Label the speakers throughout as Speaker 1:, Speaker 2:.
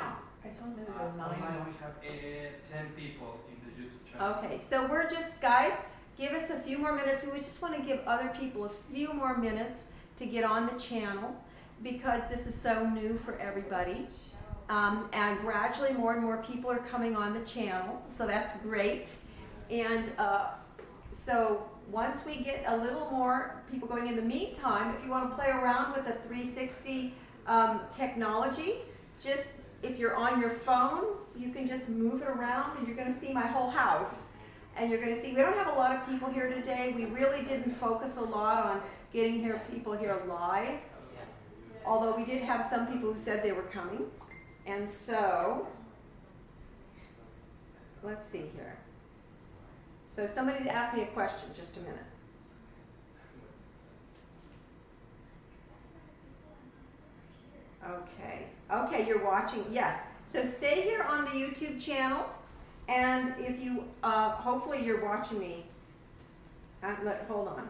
Speaker 1: now? I saw a minute of 9.
Speaker 2: Online we have 10 people in the YouTube channel.
Speaker 1: Okay, so we're just, guys, give us a few more minutes. We just want to give other people a few more minutes to get on the channel because this is so new for everybody. And gradually more and more people are coming on the channel, so that's great. And so once we get a little more people going, in the meantime, if you want to play around with the 360 technology, just if you're on your phone, you can just move it around and you're going to see my whole house. And you're going to see, we don't have a lot of people here today. We really didn't focus a lot on getting people here live, although we did have some people who said they were coming. And so, let's see here. So somebody's asked me a question, just a minute. Okay, you're watching, yes. So stay here on the YouTube channel, and if you, hopefully you're watching me. Hold on.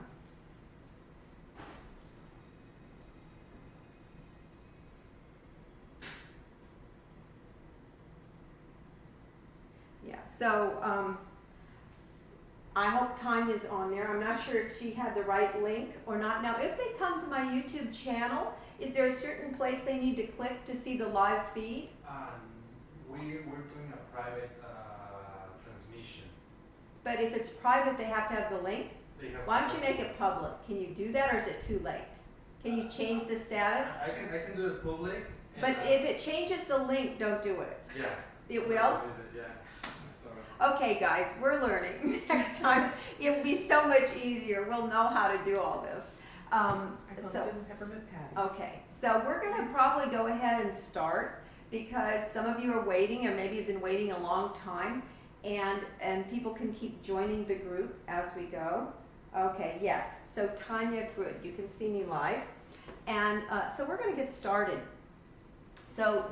Speaker 1: Yeah, so I hope Tanya's on there. I'm not sure if she had the right link or not. Now, if they come to my YouTube channel, is there a certain place they need to click to see the live feed?
Speaker 2: We're doing a private transmission.
Speaker 1: But if it's private, they have to have the link? Why don't you make it public? Can you do that, or is it too late? Can you change the status?
Speaker 2: I can do it public.
Speaker 1: But if it changes the link, don't do it.
Speaker 2: Yeah.
Speaker 1: It will?
Speaker 2: Yeah. Sorry.
Speaker 1: Okay, guys, we're learning. Next time, it will be so much easier. We'll know how to do all this. Okay, so we're going to probably go ahead and start because some of you are waiting, or maybe you've been waiting a long time, and people can keep joining the group as we go. Okay, yes. So Tanya, good. You can see me live, and so we're going to get started. So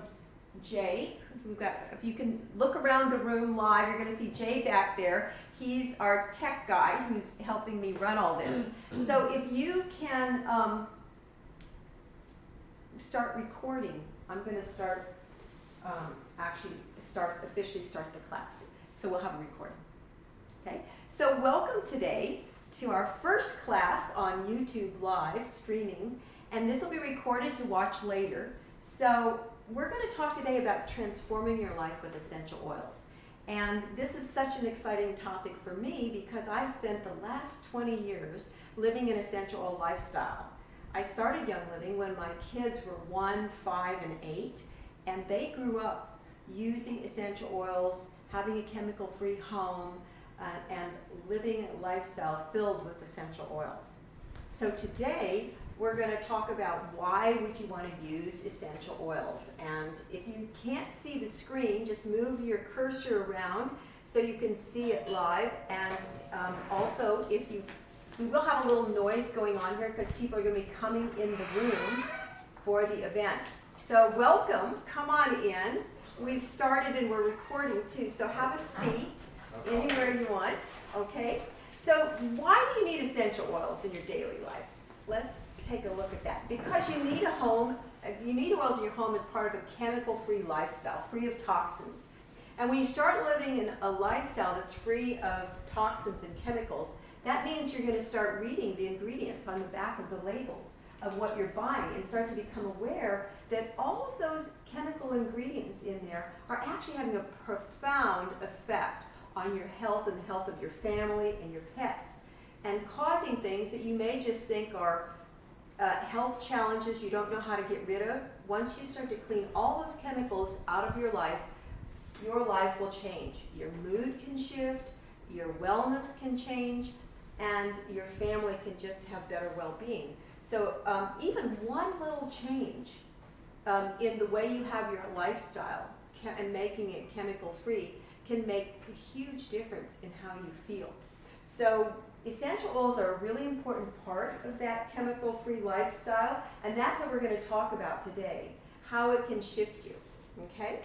Speaker 1: Jay, if you can look around the room live, you're going to see Jay back there. He's our tech guy who's helping me run all this. So if you can start recording, I'm going to start, officially start the class. So we'll have a recording. Okay. So welcome today to our first class on YouTube live streaming, and this will be recorded to watch later. So we're going to talk today about transforming your life with essential oils. And this is such an exciting topic for me because I've spent the last 20 years living an essential oil lifestyle. I started Young Living when my kids were 1, 5, and 8, and they grew up using essential oils, having a chemical-free home, and living a lifestyle filled with essential oils. So today, we're going to talk about why would you want to use essential oils. And if you can't see the screen, just move your cursor around so you can see it live. And also, we will have a little noise going on here because people are going to be coming in the room for the event. So welcome, come on in. We've started and we're recording too, so have a seat anywhere you want, okay? So why do you need essential oils in your daily life? Let's take a look at that. Because you need a home, you need oils in your home as part of a chemical-free lifestyle, free of toxins. And when you start living in a lifestyle that's free of toxins and chemicals, that means you're going to start reading the ingredients on the back of the labels of what you're buying and start to become aware that all of those chemical ingredients in there are actually having a profound effect on your health and the health of your family and your pets, and causing things that you may just think are health challenges you don't know how to get rid of. Once you start to clean all those chemicals out of your life will change. Your mood can shift, your wellness can change, and your family can just have better well-being. So even one little change in the way you have your lifestyle and making it chemical-free can make a huge difference in how you feel. So essential oils are a really important part of that chemical-free lifestyle, and that's what we're going to talk about today, how it can shift you, okay?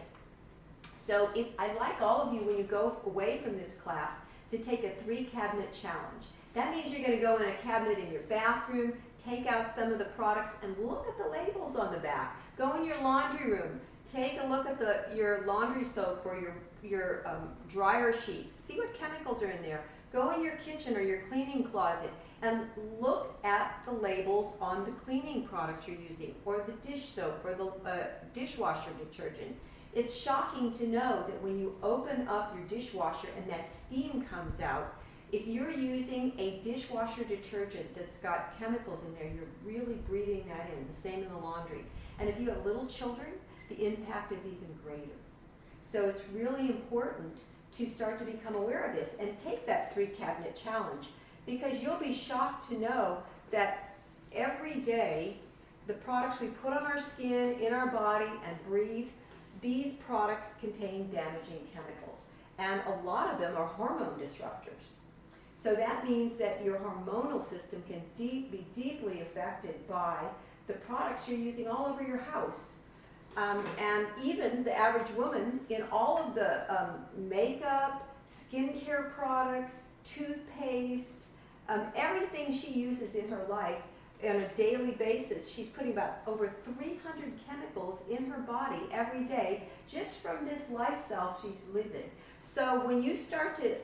Speaker 1: So I'd like all of you, when you go away from this class, to take a 3-cabinet challenge. That means you're going to go in a cabinet in your bathroom, take out some of the products, and look at the labels on the back. Go in your laundry room, take a look at your laundry soap or your dryer sheets. See what chemicals are in there. Go in your kitchen or your cleaning closet and look at the labels on the cleaning products you're using, or the dish soap, or the dishwasher detergent. It's shocking to know that when you open up your dishwasher and that steam comes out, if you're using a dishwasher detergent that's got chemicals in there, you're really breathing that in. The same in the laundry. And if you have little children, the impact is even greater. So it's really important to start to become aware of this and take that 3-cabinet challenge, because you'll be shocked to know that every day the products we put on our skin, in our body, and breathe, these products contain damaging chemicals. And a lot of them are hormone disruptors. So that means that your hormonal system can be deeply affected by the products you're using all over your house. And even the average woman, in all of the makeup, skincare products, toothpaste, everything she uses in her life on a daily basis, she's putting about over 300 chemicals in her body every day just from this lifestyle she's living. So when you start to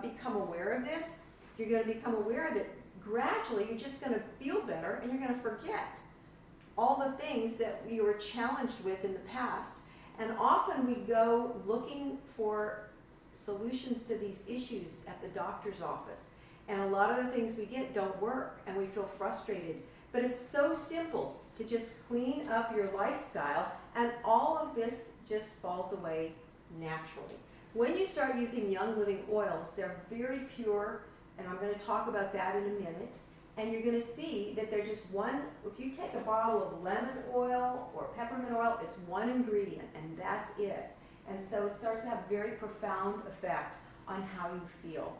Speaker 1: become aware of this, you're going to become aware that gradually you're just going to feel better and you're going to forget all the things that you were challenged with in the past. And often we go looking for solutions to these issues at the doctor's office. And a lot of the things we get don't work and we feel frustrated. But it's so simple to just clean up your lifestyle, and all of this just falls away naturally. When you start using Young Living oils, they're very pure, and I'm going to talk about that in a minute. And you're going to see that they're just one, if you take a bottle of lemon oil or peppermint oil, it's one ingredient, and that's it. And so it starts to have very profound effect on how you feel,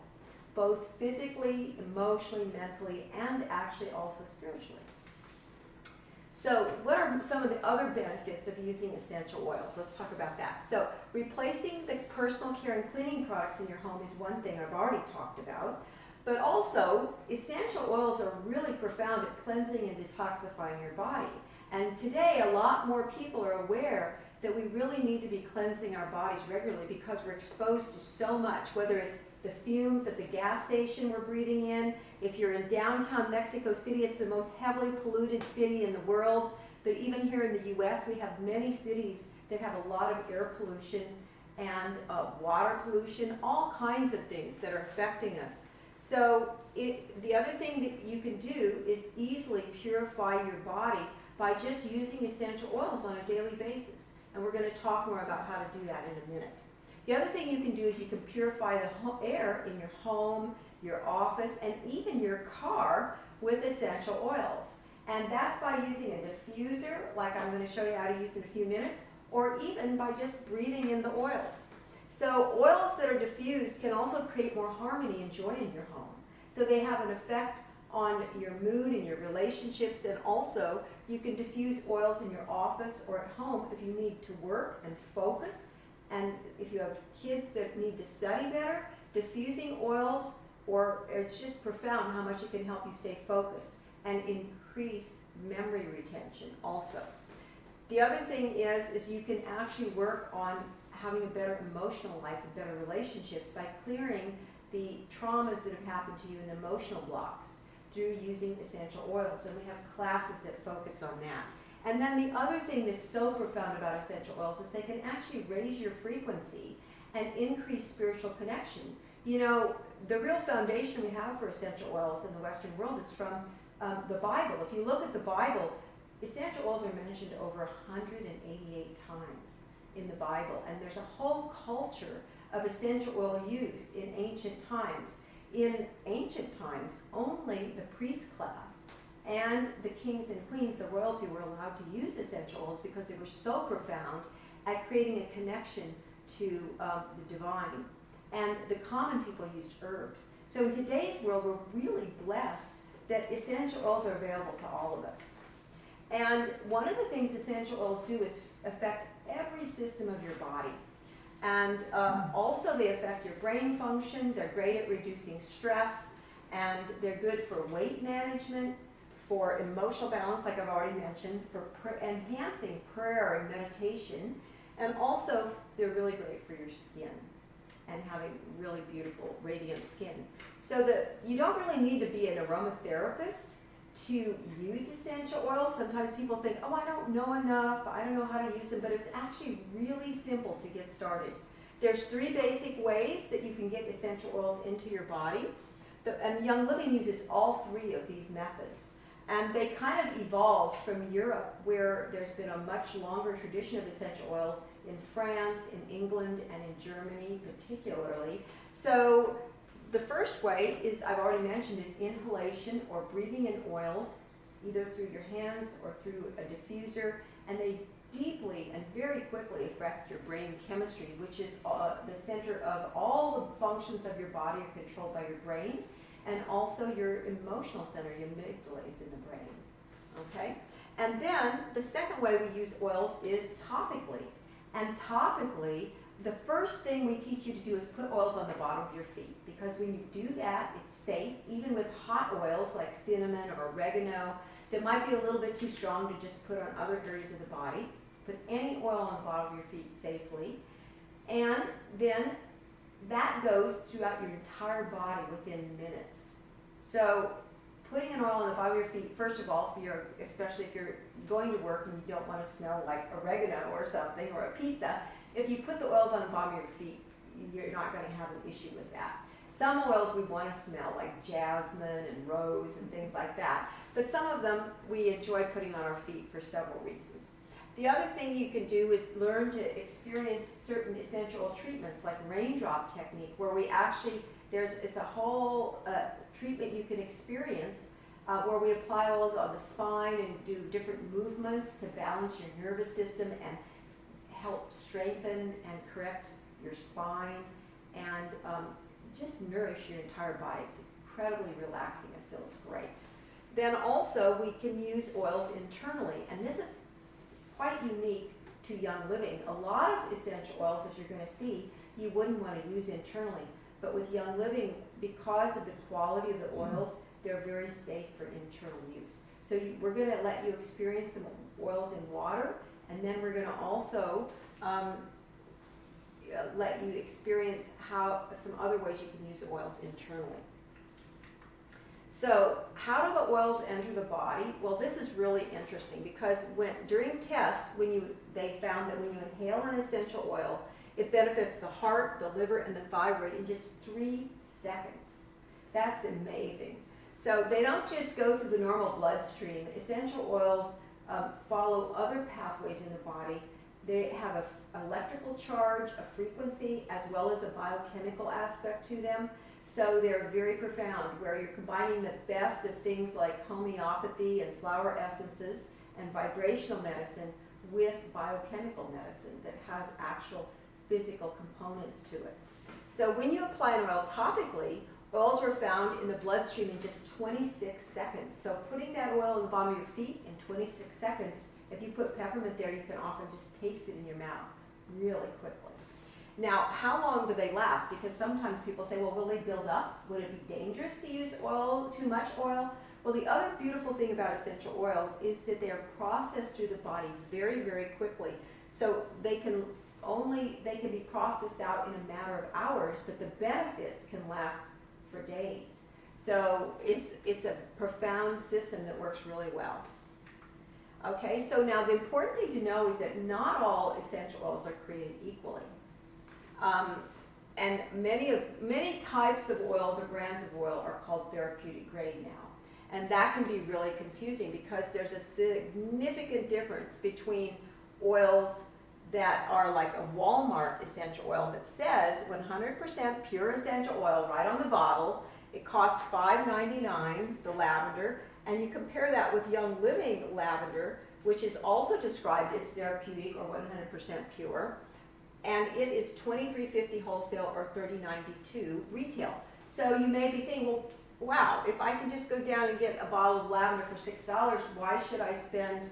Speaker 1: both physically, emotionally, mentally, and actually also spiritually. So what are some of the other benefits of using essential oils? Let's talk about that. So replacing the personal care and cleaning products in your home is one thing I've already talked about. But also, essential oils are really profound at cleansing and detoxifying your body. And today, a lot more people are aware that we really need to be cleansing our bodies regularly because we're exposed to so much, whether it's the fumes at the gas station we're breathing in. If you're in downtown Mexico City, it's the most heavily polluted city in the world. But even here in the U.S., we have many cities that have a lot of air pollution and water pollution, all kinds of things that are affecting us. So the other thing that you can do is easily purify your body by just using essential oils on a daily basis. And we're going to talk more about how to do that in a minute. The other thing you can do is you can purify the air in your home, your office, and even your car with essential oils. And that's by using a diffuser, like I'm going to show you how to use in a few minutes, or even by just breathing in the oils. So oils that are diffused can also create more harmony and joy in your home. So they have an effect on your mood and your relationships, and also you can diffuse oils in your office or at home if you need to work and focus, and if you have kids that need to study better. Diffusing oils, or it's just profound how much it can help you stay focused and increase memory retention also. The other thing is you can actually work on having a better emotional life and better relationships by clearing the traumas that have happened to you and emotional blocks through using essential oils. And we have classes that focus on that. And then the other thing that's so profound about essential oils is they can actually raise your frequency and increase spiritual connection. You know, the real foundation we have for essential oils in the Western world is from the Bible. If you look at the Bible, essential oils are mentioned over 188 times in the Bible, and there's a whole culture of essential oil use in ancient times. In ancient times, only the priest class and the kings and queens, the royalty, were allowed to use essential oils because they were so profound at creating a connection to the divine. And the common people used herbs. So in today's world, we're really blessed that essential oils are available to all of us. And one of the things essential oils do is affect every system of your body. And also they affect your brain function. They're great at reducing stress, and they're good for weight management, for emotional balance, like I've already mentioned, for enhancing prayer and meditation, and also they're really great for your skin and having really beautiful, radiant skin. So that you don't really need to be an aromatherapist to use essential oils. Sometimes people think, oh, I don't know enough, I don't know how to use them, but it's actually really simple to get started. There's 3 basic ways that you can get essential oils into your body. And Young Living uses all 3 of these methods. And they kind of evolved from Europe, where there's been a much longer tradition of essential oils in France, in England, and in Germany particularly. So the first way is, I've already mentioned, is inhalation or breathing in oils, either through your hands or through a diffuser, and they deeply and very quickly affect your brain chemistry, which is the center of all the functions of your body are controlled by your brain, and also your emotional center, your amygdala is in the brain, okay? And then the second way we use oils is topically. And topically, the first thing we teach you to do is put oils on the bottom of your feet, because when you do that, it's safe, even with hot oils like cinnamon or oregano, that might be a little bit too strong to just put on other areas of the body. Put any oil on the bottom of your feet safely. And then that goes throughout your entire body within minutes. So putting an oil on the bottom of your feet, first of all, especially if you're going to work and you don't want to smell like oregano or something, or a pizza, if you put the oils on the bottom of your feet, you're not going to have an issue with that. Some oils we want to smell, like jasmine and rose and things like that. But some of them we enjoy putting on our feet for several reasons. The other thing you can do is learn to experience certain essential oil treatments, like raindrop technique, where we actually, it's a whole treatment you can experience where we apply oils on the spine and do different movements to balance your nervous system and help strengthen and correct your spine and just nourish your entire body. It's incredibly relaxing. It feels great. Then also we can use oils internally, and this is quite unique to Young Living. A lot of essential oils, as you're going to see, you wouldn't want to use internally. But with Young Living, because of the quality of the oils, they're very safe for internal use. So we're going to let you experience some oils in water, and then we're going to also let you experience some other ways you can use oils internally. So how do the oils enter the body? Well, this is really interesting, because during tests, they found that when you inhale an essential oil, it benefits the heart, the liver, and the thyroid in just 3 seconds. That's amazing. So they don't just go through the normal bloodstream. Essential oils follow other pathways in the body. They have an electrical charge, a frequency, as well as a biochemical aspect to them. So they're very profound, where you're combining the best of things like homeopathy and flower essences and vibrational medicine with biochemical medicine that has actual physical components to it. So when you apply an oil topically, oils were found in the bloodstream in just 26 seconds. So putting that oil on the bottom of your feet in 26 seconds, if you put peppermint there, you can often just taste it in your mouth really quickly. Now, how long do they last? Because sometimes people say, well, will they build up? Would it be dangerous to use too much oil? Well, the other beautiful thing about essential oils is that they are processed through the body very, very quickly. So they can be processed out in a matter of hours, but the benefits can last for days. So it's a profound system that works really well. Okay, so now the important thing to know is that not all essential oils are created equally. And many types of oils or brands of oil are called therapeutic grade now. And that can be really confusing, because there's a significant difference between oils that are like a Walmart essential oil that says 100% pure essential oil right on the bottle. It costs $5.99, the lavender, and you compare that with Young Living lavender, which is also described as therapeutic or 100% pure, and it is $23.50 wholesale or $30.92 retail. So you may be thinking, well, wow, if I can just go down and get a bottle of lavender for $6, why should I spend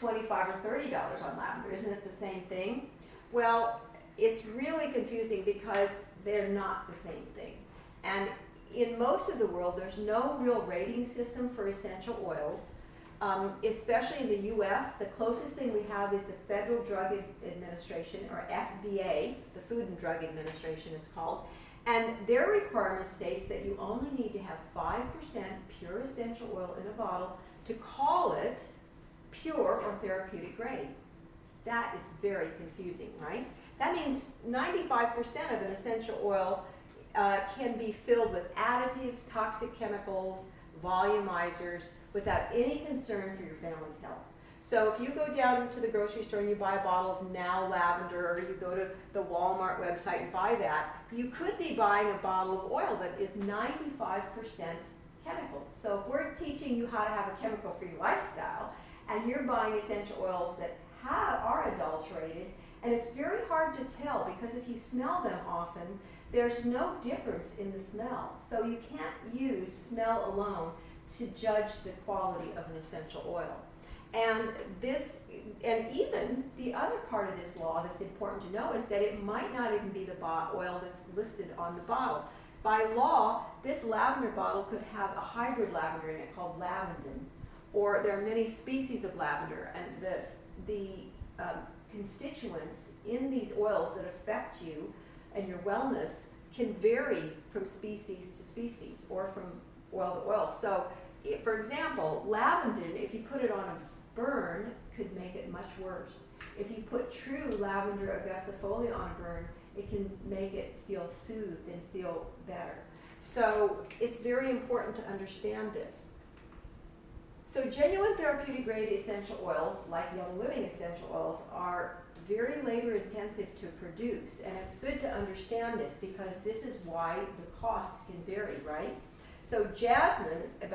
Speaker 1: $25 or $30 on lavender? Isn't it the same thing? Well, it's really confusing, because they're not the same thing. And in most of the world, there's no real rating system for essential oils. Especially in the US, the closest thing we have is the Federal Drug Administration, or FDA, the Food and Drug Administration is called. And their requirement states that you only need to have 5% pure essential oil in a bottle to call it pure or therapeutic grade. That is very confusing, right? That means 95% of an essential oil can be filled with additives, toxic chemicals, volumizers, without any concern for your family's health. So if you go down to the grocery store and you buy a bottle of Now Lavender, or you go to the Walmart website and buy that, you could be buying a bottle of oil that is 95% chemical. So if we're teaching you how to have a chemical-free lifestyle, and you're buying essential oils that are adulterated, and it's very hard to tell because if you smell them often, there's no difference in the smell. So you can't use smell alone to judge the quality of an essential oil. And even the other part of this law that's important to know is that it might not even be the oil that's listed on the bottle. By law, this lavender bottle could have a hybrid lavender in it called lavandin, or there are many species of lavender, and the constituents in these oils that affect you and your wellness can vary from species to species or from oil to oil. So, for example, lavandin, if you put it on a burn, could make it much worse. If you put true lavender augustifolia on a burn, it can make it feel soothed and feel better. So it's very important to understand this. So genuine therapeutic grade essential oils, like Young Living essential oils, are very labor intensive to produce, and it's good to understand this because this is why the costs can vary, right? So jasmine, it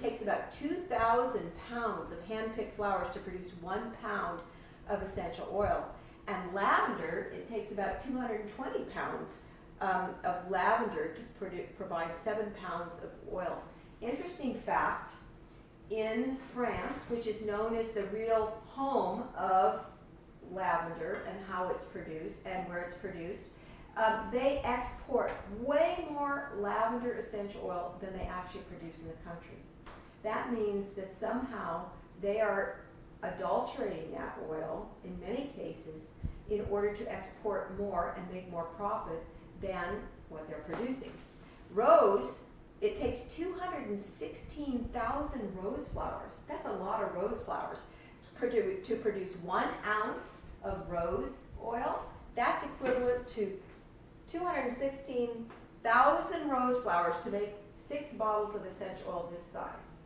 Speaker 1: takes about 2,000 pounds of hand-picked flowers to produce 1 pound of essential oil. And lavender, it takes about 220 pounds of lavender to provide 7 pounds of oil. Interesting fact, in France, which is known as the real home of lavender and how it's produced and where it's produced, they export way more lavender essential oil than they actually produce in the country. That means that somehow they are adulterating that oil in many cases in order to export more and make more profit than what they're producing. Rose, it takes 216,000 rose flowers. That's a lot of rose flowers to produce 1 ounce of rose oil. That's equivalent to 216,000 rose flowers to make 6 bottles of essential oil this size.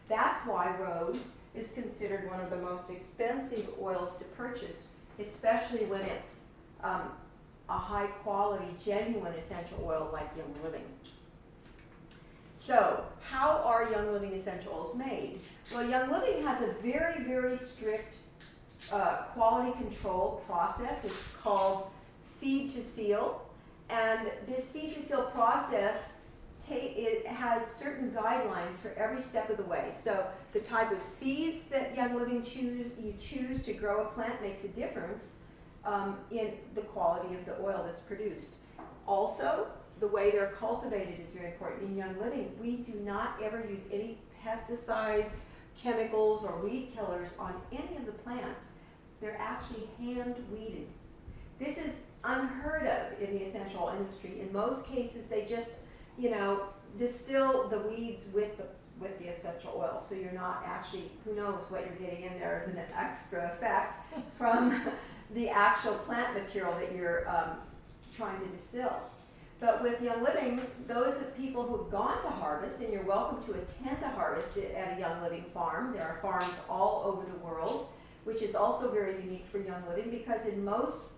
Speaker 1: That's why rose is considered one of the most expensive oils to purchase, especially when it's a high quality, genuine essential oil like Young Living. So, how are Young Living essential oils made? Well, Young Living has a very, very strict quality control process. It's called seed to seal. And this seed to seal process, it has certain guidelines for every step of the way. So the type of seeds that Young Living you choose to grow a plant makes a difference in the quality of the oil that's produced. Also, the way they're cultivated is very important. In Young Living, we do not ever use any pesticides, chemicals, or weed killers on any of the plants. They're actually hand weeded. This is unheard of in the essential oil industry. In most cases, they just, distill the weeds with the essential oil. So you're not actually, who knows what you're getting in there as an extra effect from the actual plant material that you're trying to distill. But with Young Living, those are people who've gone to harvest, and you're welcome to attend a harvest at a Young Living farm. There are farms all over the world, which is also very unique for Young Living, because in most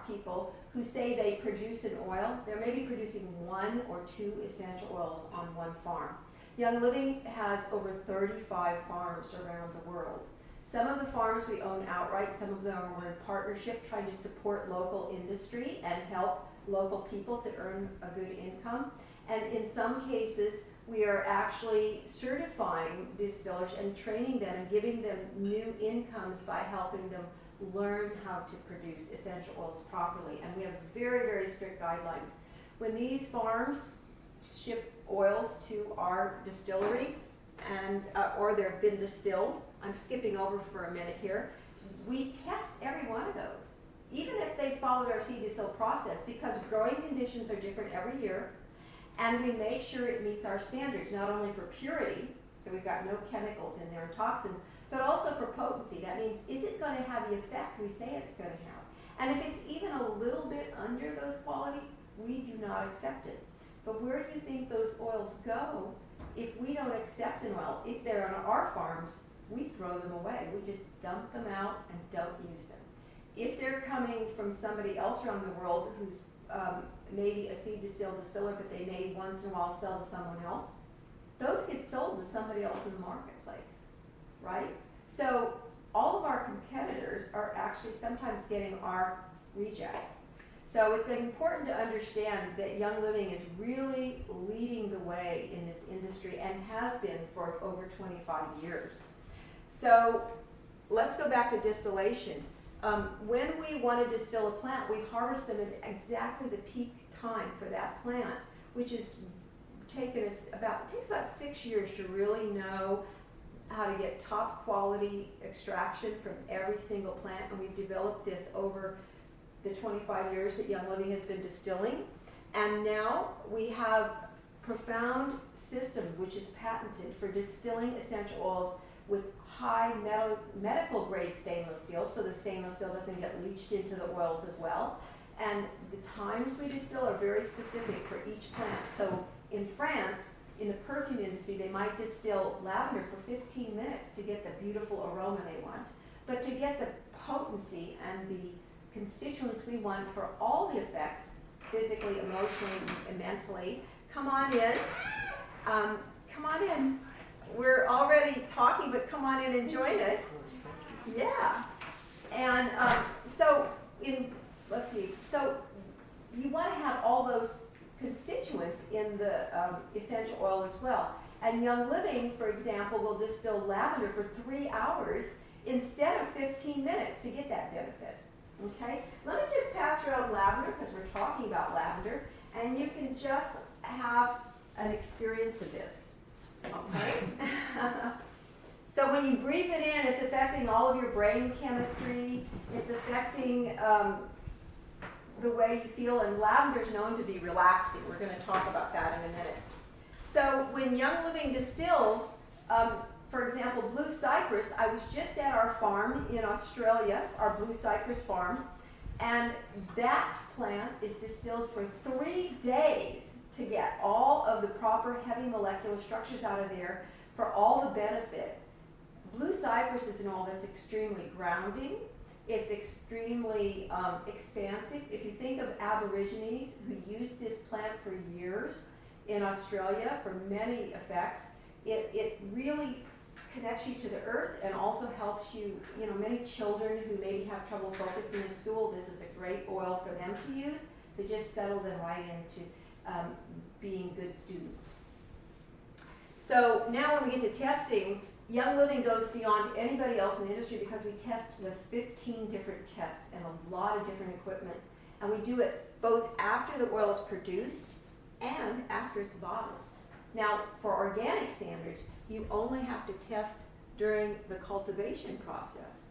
Speaker 1: people who say they produce an oil, they're maybe producing 1 or 2 essential oils on one farm. Young Living has over 35 farms around the world. Some of the farms we own outright, some of them are in partnership trying to support local industry and help local people to earn a good income. And in some cases, we are actually certifying distillers and training them and giving them new incomes by helping them learn how to produce essential oils properly. And we have very, very strict guidelines. When these farms ship oils to our distillery and, or they've been distilled. I'm skipping over for a minute here. We test every one of those, even if they followed our seed distill process, because growing conditions are different every year, and we make sure it meets our standards, not only for purity, so we've got no chemicals in there and toxins, but also for potency. That means, is it going to have the effect we say it's going to have? And if it's even a little bit under those quality, we do not accept it. But where do you think those oils go if we don't accept an oil? If they're on our farms, we throw them away. We just dump them out and don't use them. If they're coming from somebody else around the world who's maybe a seed distilled distiller, but they may once in a while sell to someone else, those get sold to somebody else in the marketplace, right? So all of our competitors are actually sometimes getting our rejects. So it's important to understand that Young Living is really leading the way in this industry and has been for over 25 years. So let's go back to distillation. When we want to distill a plant, we harvest them at exactly the peak time for that plant, which is takes about 6 years to really know how to get top quality extraction from every single plant, and we've developed this over the 25 years that Young Living has been distilling. And now we have profound system which is patented for distilling essential oils with high medical grade stainless steel, so the stainless steel doesn't get leached into the oils as well. And the times we distill are very specific for each plant. So in France, in the perfume industry, they might distill lavender for 15 minutes to get the beautiful aroma they want. But to get the potency and the constituents we want for all the effects, physically, emotionally, and mentally, come on in. Come on in. We're already talking, but come on in and join us. Yeah. And let's see. So you want to have all those constituents in the essential oil as well. And Young Living, for example, will distill lavender for 3 hours instead of 15 minutes to get that benefit. Okay? Let me just pass around lavender because we're talking about lavender, and you can just have an experience of this. Okay? So when you breathe it in, it's affecting all of your brain chemistry. It's affecting the way you feel, and lavender is known to be relaxing. We're going to talk about that in a minute. So when Young Living distills, for example, blue cypress, I was just at our farm in Australia, our blue cypress farm, and that plant is distilled for 3 days to get all of the proper heavy molecular structures out of there for all the benefit. Blue cypress is an oil that's extremely grounding. It's extremely expansive. If you think of Aborigines who used this plant for years in Australia for many effects, it really connects you to the earth and also helps you, many children who maybe have trouble focusing in school, this is a great oil for them to use. It just settles them right into being good students. So now when we get to testing, Young Living goes beyond anybody else in the industry because we test with 15 different tests and a lot of different equipment. And we do it both after the oil is produced and after it's bottled. Now, for organic standards, you only have to test during the cultivation process.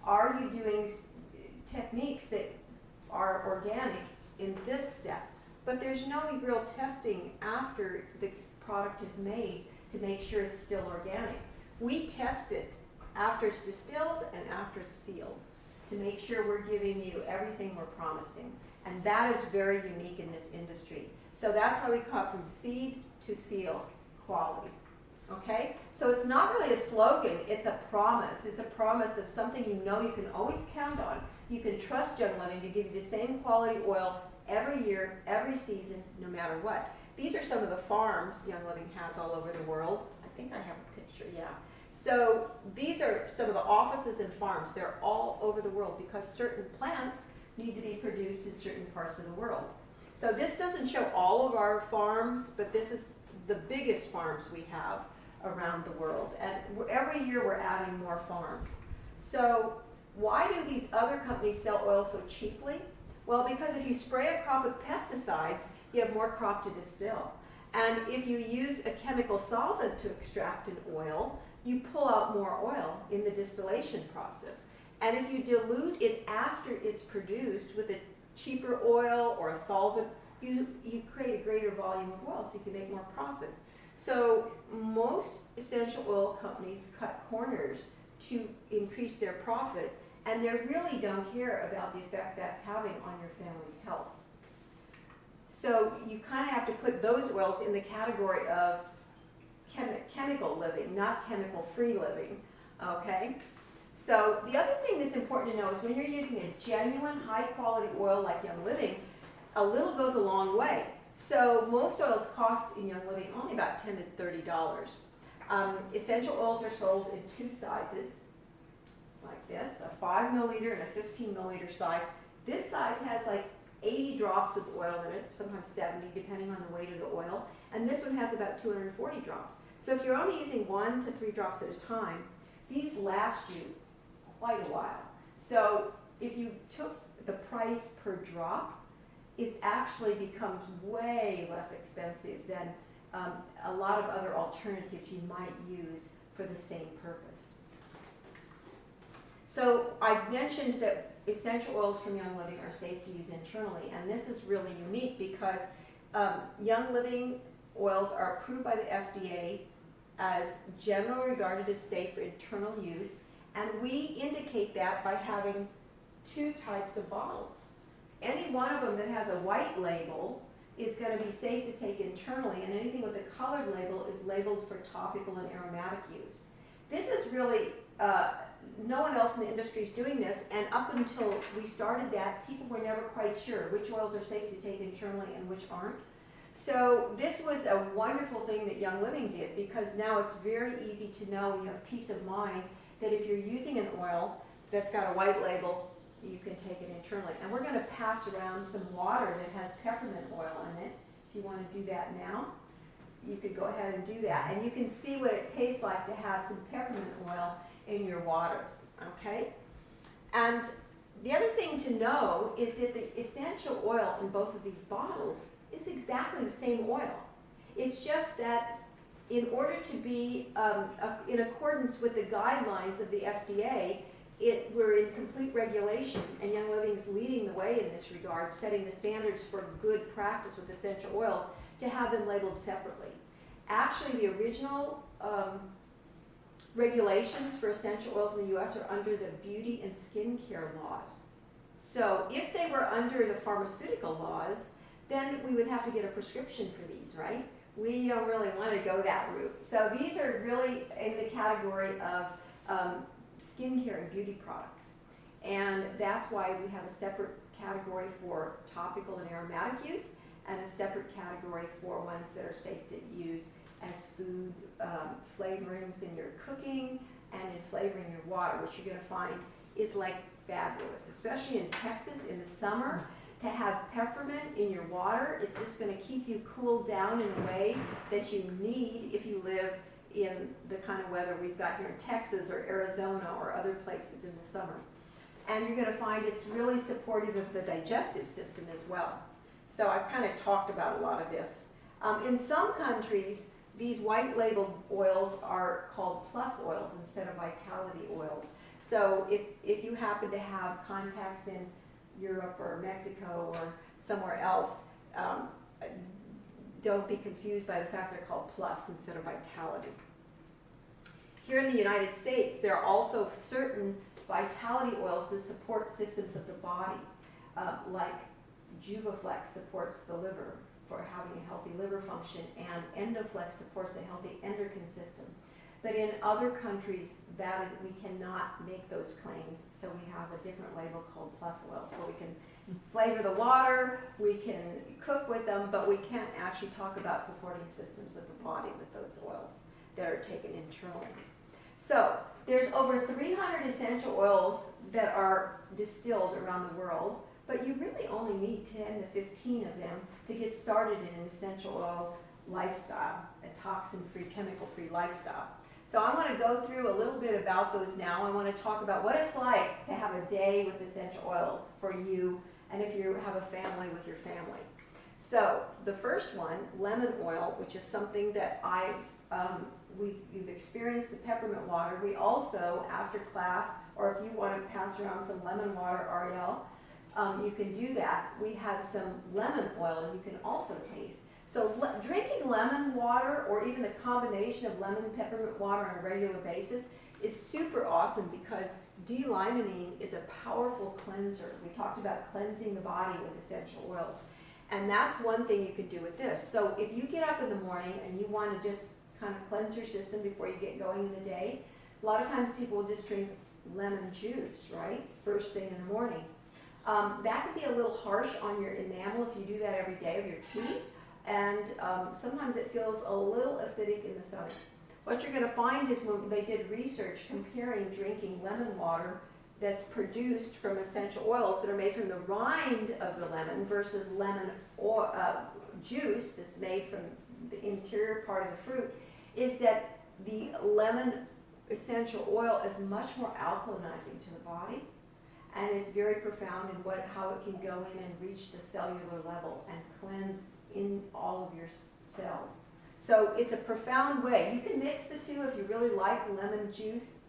Speaker 1: Are you doing techniques that are organic in this step? But there's no real testing after the product is made to make sure it's still organic. We test it after it's distilled and after it's sealed to make sure we're giving you everything we're promising. And that is very unique in this industry. So that's how we cut from seed to seal quality. Okay? So it's not really a slogan, it's a promise. It's a promise of something you can always count on. You can trust Young Living to give you the same quality oil every year, every season, no matter what. These are some of the farms Young Living has all over the world. I think I have a picture, yeah. So these are some of the offices and farms. They're all over the world because certain plants need to be produced in certain parts of the world. So this doesn't show all of our farms, but this is the biggest farms we have around the world. And every year we're adding more farms. So why do these other companies sell oil so cheaply? Well, because if you spray a crop with pesticides, you have more crop to distill. And if you use a chemical solvent to extract an oil, you pull out more oil in the distillation process. And if you dilute it after it's produced with a cheaper oil or a solvent, you create a greater volume of oil, so you can make more profit. So most essential oil companies cut corners to increase their profit, and they really don't care about the effect that's having on your family's health. So you kind of have to put those oils in the category of chemical living, not chemical-free living, okay? So the other thing that's important to know is when you're using a genuine high-quality oil like Young Living, a little goes a long way. So most oils cost in Young Living only about $10 to $30. Essential oils are sold in two sizes, like this, a 5 milliliter and a 15 milliliter size. This size has like 80 drops of oil in it, sometimes 70, depending on the weight of the oil. And this one has about 240 drops. So if you're only using 1 to 3 drops at a time, these last you quite a while. So if you took the price per drop, it actually becomes way less expensive than a lot of other alternatives you might use for the same purpose. So I mentioned that essential oils from Young Living are safe to use internally, and this is really unique because Young Living oils are approved by the FDA as generally regarded as safe for internal use, and we indicate that by having two types of bottles. Any one of them that has a white label is going to be safe to take internally, and anything with a colored label is labeled for topical and aromatic use. This is really, no one else in the industry is doing this, and up until we started that, people were never quite sure which oils are safe to take internally and which aren't. So this was a wonderful thing that Young Living did, because now it's very easy to know, and you have peace of mind, that if you're using an oil that's got a white label, you can take it internally. And we're going to pass around some water that has peppermint oil in it. If you want to do that now, you could go ahead and do that. And you can see what it tastes like to have some peppermint oil in your water, okay? And the other thing to know is that the essential oil in both of these bottles is exactly the same oil. It's just that in order to be in accordance with the guidelines of the FDA, we're in complete regulation, and Young Living is leading the way in this regard, setting the standards for good practice with essential oils to have them labeled separately. Actually, the original regulations for essential oils in the U.S. are under the beauty and skincare laws. So if they were under the pharmaceutical laws, then we would have to get a prescription for these, right? We don't really want to go that route. So these are really in the category of skincare and beauty products. And that's why we have a separate category for topical and aromatic use, and a separate category for ones that are safe to use as food flavorings in your cooking and in flavoring your water, which you're going to find is like fabulous, especially in Texas in the summer. To have peppermint in your water, it's just going to keep you cooled down in a way that you need if you live in the kind of weather we've got here in Texas or Arizona or other places in the summer. And you're going to find it's really supportive of the digestive system as well. So I've kind of talked about a lot of this. In some countries, these white labeled oils are called plus oils instead of vitality oils. So if you happen to have contacts in Europe or Mexico or somewhere else, don't be confused by the fact they're called plus instead of vitality. Here in the United States, there are also certain vitality oils that support systems of the body, like Juvaflex supports the liver for having a healthy liver function, and Endoflex supports a healthy endocrine system. But in other countries, we cannot make those claims, so we have a different label called plus oils. So we can flavor the water, we can cook with them, but we can't actually talk about supporting systems of the body with those oils that are taken internally. So there's over 300 essential oils that are distilled around the world, but you really only need 10 to 15 of them to get started in an essential oil lifestyle, a toxin-free, chemical-free lifestyle. So I want to go through a little bit about those now. I want to talk about what it's like to have a day with essential oils for you, and if you have a family, with your family. So the first one, lemon oil, which is something that you've experienced the peppermint water. We also, after class, or if you want to pass around some lemon water, Ariel, you can do that. We have some lemon oil you can also taste. So drinking lemon water, or even the combination of lemon and peppermint water on a regular basis, is super awesome because D-limonene is a powerful cleanser. We talked about cleansing the body with essential oils. And that's one thing you can do with this. So if you get up in the morning and you want to just kind of cleanse your system before you get going in the day, a lot of times people will just drink lemon juice, right? First thing in the morning. That can be a little harsh on your enamel if you do that every day of your teeth. And sometimes it feels a little acidic in the stomach. What you're going to find is when they did research comparing drinking lemon water that's produced from essential oils that are made from the rind of the lemon versus lemon juice that's made from the interior part of the fruit, is that the lemon essential oil is much more alkalinizing to the body and is very profound in how it can go in and reach the cellular level and cleanse in all of your cells. So it's a profound way. You can mix the two if you really like lemon juice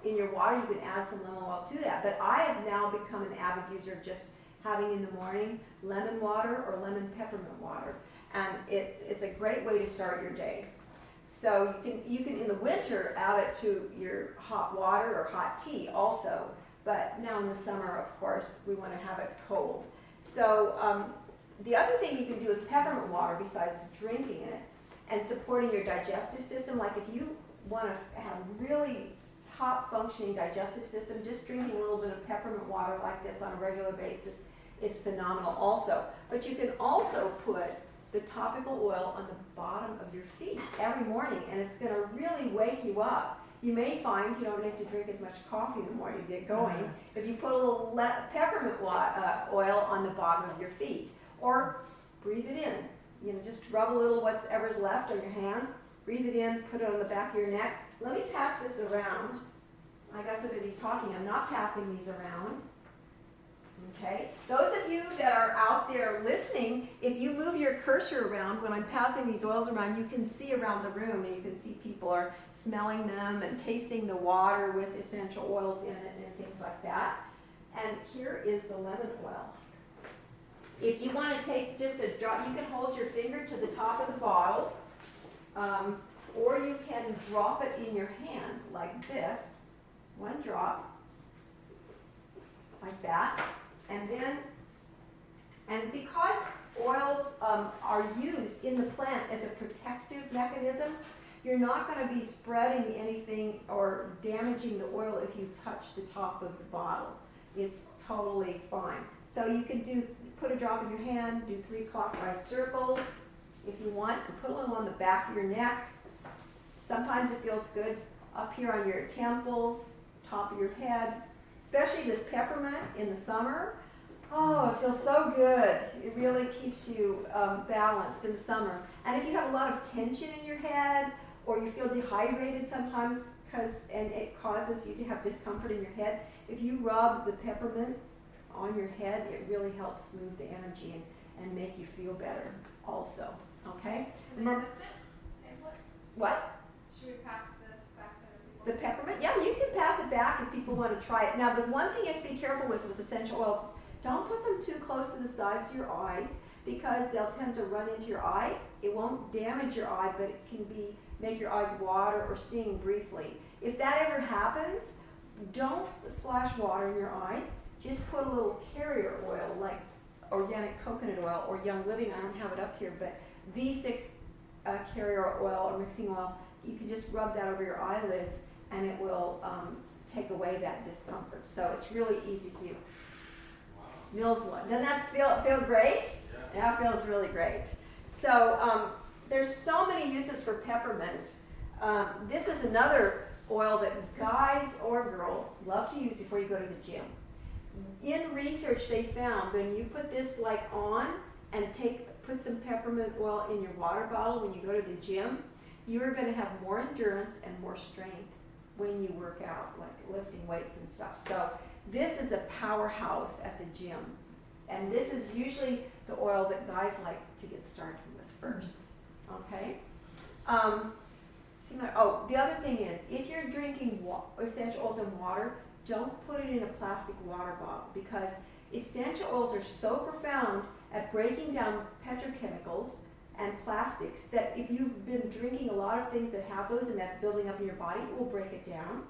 Speaker 1: in your water. You can add some lemon oil to that. But I have now become an avid user of just having in the morning lemon water or lemon peppermint water. And it's a great way to start your day. So you can in the winter add it to your hot water or hot tea also. But now in the summer, of course, we want to have it cold. So the other thing you can do with peppermint water besides drinking it and supporting your digestive system, like if you want to have really top functioning digestive system, just drinking a little bit of peppermint water like this on a regular basis is phenomenal also. But you can also put the topical oil on the bottom of your feet every morning, and it's going to really wake you up. You may find you don't need to drink as much coffee in the morning to get going if you put a little peppermint oil on the bottom of your feet, or breathe it in. Just rub a little whatever's left on your hands, breathe it in, put it on the back of your neck. Let me pass this around. I got so busy talking, I'm not passing these around. Okay? Those of you that are out there listening, if you move your cursor around when I'm passing these oils around, you can see around the room, and you can see people are smelling them and tasting the water with essential oils in it and things like that. And here is the lemon oil. If you want to take just a drop, you can hold your finger to the top of the bottle, or you can drop it in your hand like this, one drop, like that. And because oils are used in the plant as a protective mechanism, you're not going to be spreading anything or damaging the oil if you touch the top of the bottle. It's totally fine. So you can put a drop in your hand, do 3 clockwise circles if you want, and put a little on the back of your neck. Sometimes it feels good up here on your temples, top of your head, especially this peppermint in the summer. Oh, it feels so good. It really keeps you balanced in the summer. And if you have a lot of tension in your head, or you feel dehydrated sometimes and it causes you to have discomfort in your head, if you rub the peppermint on your head, it really helps move the energy and make you feel better also. Okay? What?
Speaker 3: Should we pass this back to people?
Speaker 1: The peppermint? Yeah, you can pass it back if people want to try it. Now, the one thing you have to be careful with essential oils, don't put them too close to the sides of your eyes because they'll tend to run into your eye. It won't damage your eye, but it can make your eyes water or sting briefly. If that ever happens, don't splash water in your eyes. Just put a little carrier oil like organic coconut oil or Young Living. I don't have it up here, but V6 carrier oil or mixing oil, you can just rub that over your eyelids and it will take away that discomfort. So it's really easy to do. Doesn't that feel great? Yeah, it feels really great. So there's so many uses for peppermint. This is another oil that guys or girls love to use before you go to the gym. In research, they found when you put this on and put some peppermint oil in your water bottle when you go to the gym, you are going to have more endurance and more strength when you work out, like lifting weights and stuff. So this is a powerhouse at the gym. And this is usually the oil that guys like to get started with first, okay? The other thing is, if you're drinking essential oils in water, don't put it in a plastic water bottle, because essential oils are so profound at breaking down petrochemicals and plastics that if you've been drinking a lot of things that have those and that's building up in your body, it will break it down.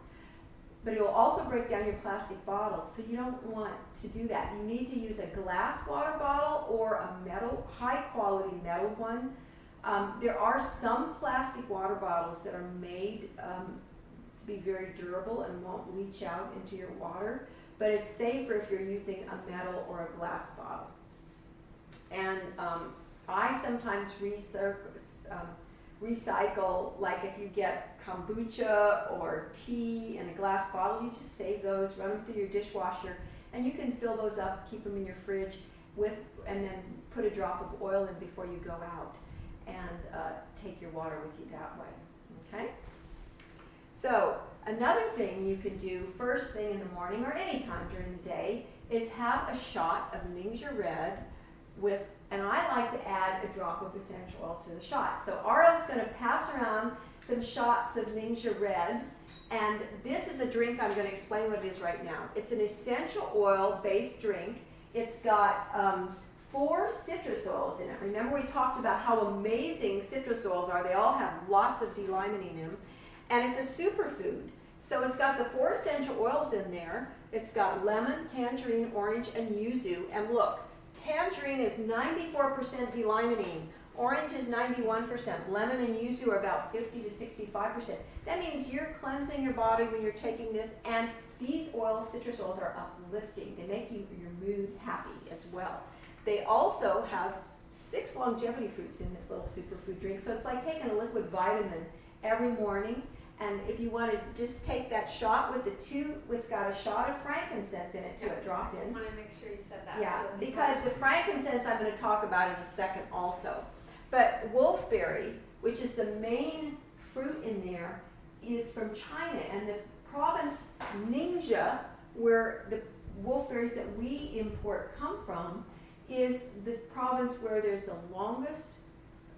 Speaker 1: But it will also break down your plastic bottles, so you don't want to do that. You need to use a glass water bottle or a metal, high quality metal one. There are some plastic water bottles that are made to be very durable and won't leach out into your water, but it's safer if you're using a metal or a glass bottle. And I sometimes recycle, like if you get kombucha or tea in a glass bottle, you just save those, run them through your dishwasher, and you can fill those up, keep them in your fridge and then put a drop of oil in before you go out, and take your water with you that way, okay? So another thing you can do first thing in the morning or any time during the day is have a shot of Ningxia Red with, and I like to add a drop of essential oil to the shot. So Ariel's going to pass around some shots of Ningxia Red, and this is a drink. I'm going to explain what it is right now. It's an essential oil based drink. It's got 4 citrus oils in it. Remember we talked about how amazing citrus oils are. They all have lots of D-limonene in them, and it's a superfood. So it's got the 4 essential oils in there. It's got lemon, tangerine, orange, and yuzu. And look, tangerine is 94% D-limonene. Orange is 91%. Lemon and yuzu are about 50 to 65%. That means you're cleansing your body when you're taking this, and these oils, citrus oils, are uplifting. They make your mood happy as well. They also have 6 longevity fruits in this little superfood drink, so it's like taking a liquid vitamin every morning. And if you want to just take that shot with the 2, it's got a shot of frankincense in it too, a drop in.
Speaker 3: I want to make sure you said that.
Speaker 1: Yeah,
Speaker 3: so
Speaker 1: because the frankincense I'm going to talk about in a second also. But wolfberry, which is the main fruit in there, is from China, and the province Ningxia, where the wolfberries that we import come from, is the province where there's the longest,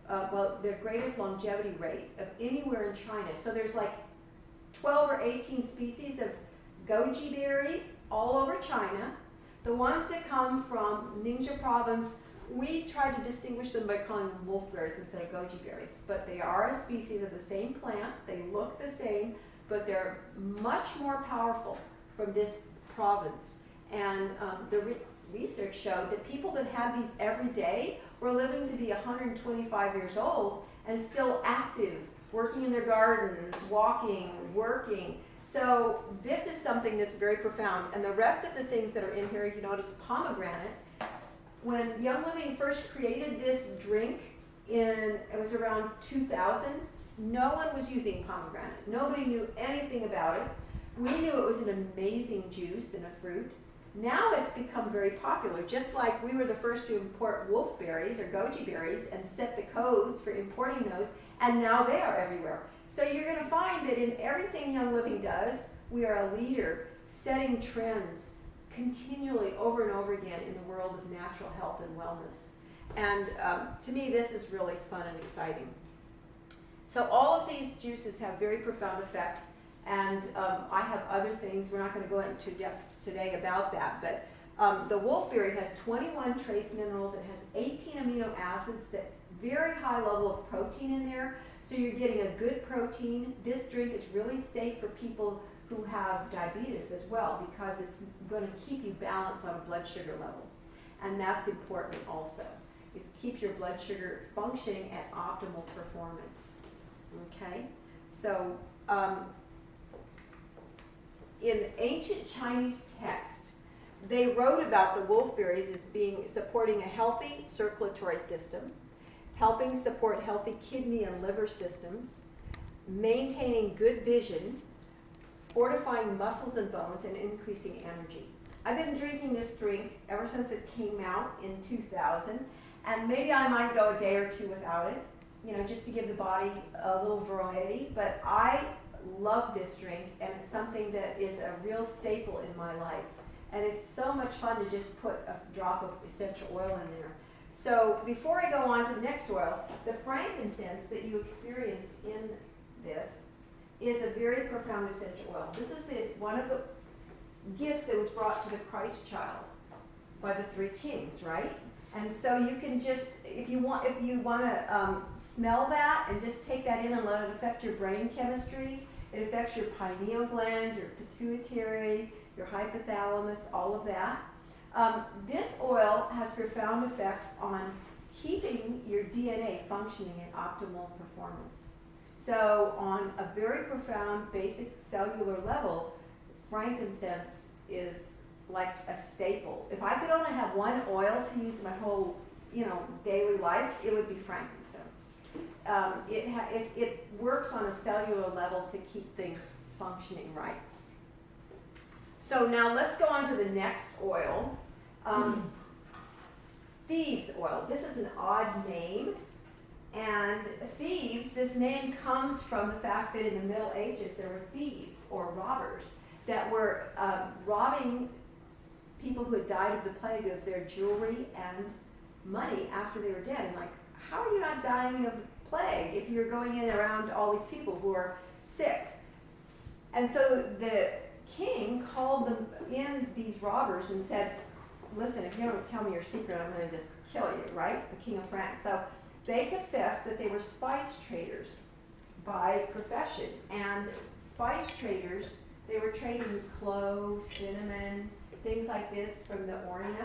Speaker 1: the greatest longevity rate of anywhere in China. So there's like 12 or 18 species of goji berries all over China. The ones that come from Ningxia province, we try to distinguish them by calling them wolfberries instead of goji berries, but they are a species of the same plant. They look the same, but they're much more powerful from this province. And the research showed that people that had these every day were living to be 125 years old and still active, working in their gardens, walking, working. So this is something that's very profound. And the rest of the things that are in here, you notice pomegranate. When Young Living first created this drink it was around 2000, no one was using pomegranate. Nobody knew anything about it. We knew it was an amazing juice and a fruit. Now it's become very popular, just like we were the first to import wolfberries or goji berries and set the codes for importing those, and now they are everywhere. So you're going to find that in everything Young Living does, we are a leader setting trends continually over and over again in the world of natural health and wellness. And to me, this is really fun and exciting. So all of these juices have very profound effects, and I have other things. We're not going to go into depth today about that, but the wolfberry has 21 trace minerals. It has 18 amino acids, that very high level of protein in there. So you're getting a good protein. This drink is really safe for people who have diabetes as well, because it's going to keep you balanced on a blood sugar level. And that's important also. It keeps your blood sugar functioning at optimal performance. Okay? So in ancient Chinese text, they wrote about the wolfberries as supporting a healthy circulatory system, helping support healthy kidney and liver systems, maintaining good vision, fortifying muscles and bones, and increasing energy. I've been drinking this drink ever since it came out in 2000, and maybe I might go a day or 2 without it, just to give the body a little variety, but I love this drink, and it's something that is a real staple in my life. And it's so much fun to just put a drop of essential oil in there. So before I go on to the next oil, the frankincense that you experienced in this is a very profound essential oil. This is one of the gifts that was brought to the Christ child by the three kings, right? And so you can just, if you want to smell that and just take that in and let it affect your brain chemistry, it affects your pineal gland, your pituitary, your hypothalamus, all of that. This oil has profound effects on keeping your DNA functioning at optimal performance. So on a very profound basic cellular level, frankincense is like a staple. If I could only have one oil to use my whole, daily life, it would be frankincense. It works on a cellular level to keep things functioning right. So now let's go on to the next oil. Thieves oil. This is an odd name. And thieves, this name comes from the fact that in the Middle Ages there were thieves or robbers that were robbing people who had died of the plague of their jewelry and money after they were dead. And how are you not dying of the plague if you're going in around all these people who are sick? And so the king called them in, these robbers, and said, listen, if you don't tell me your secret, I'm going to just kill you, right? The king of France. So they confessed that they were spice traders by profession. And spice traders, they were trading cloves, cinnamon, things like this from the Orient.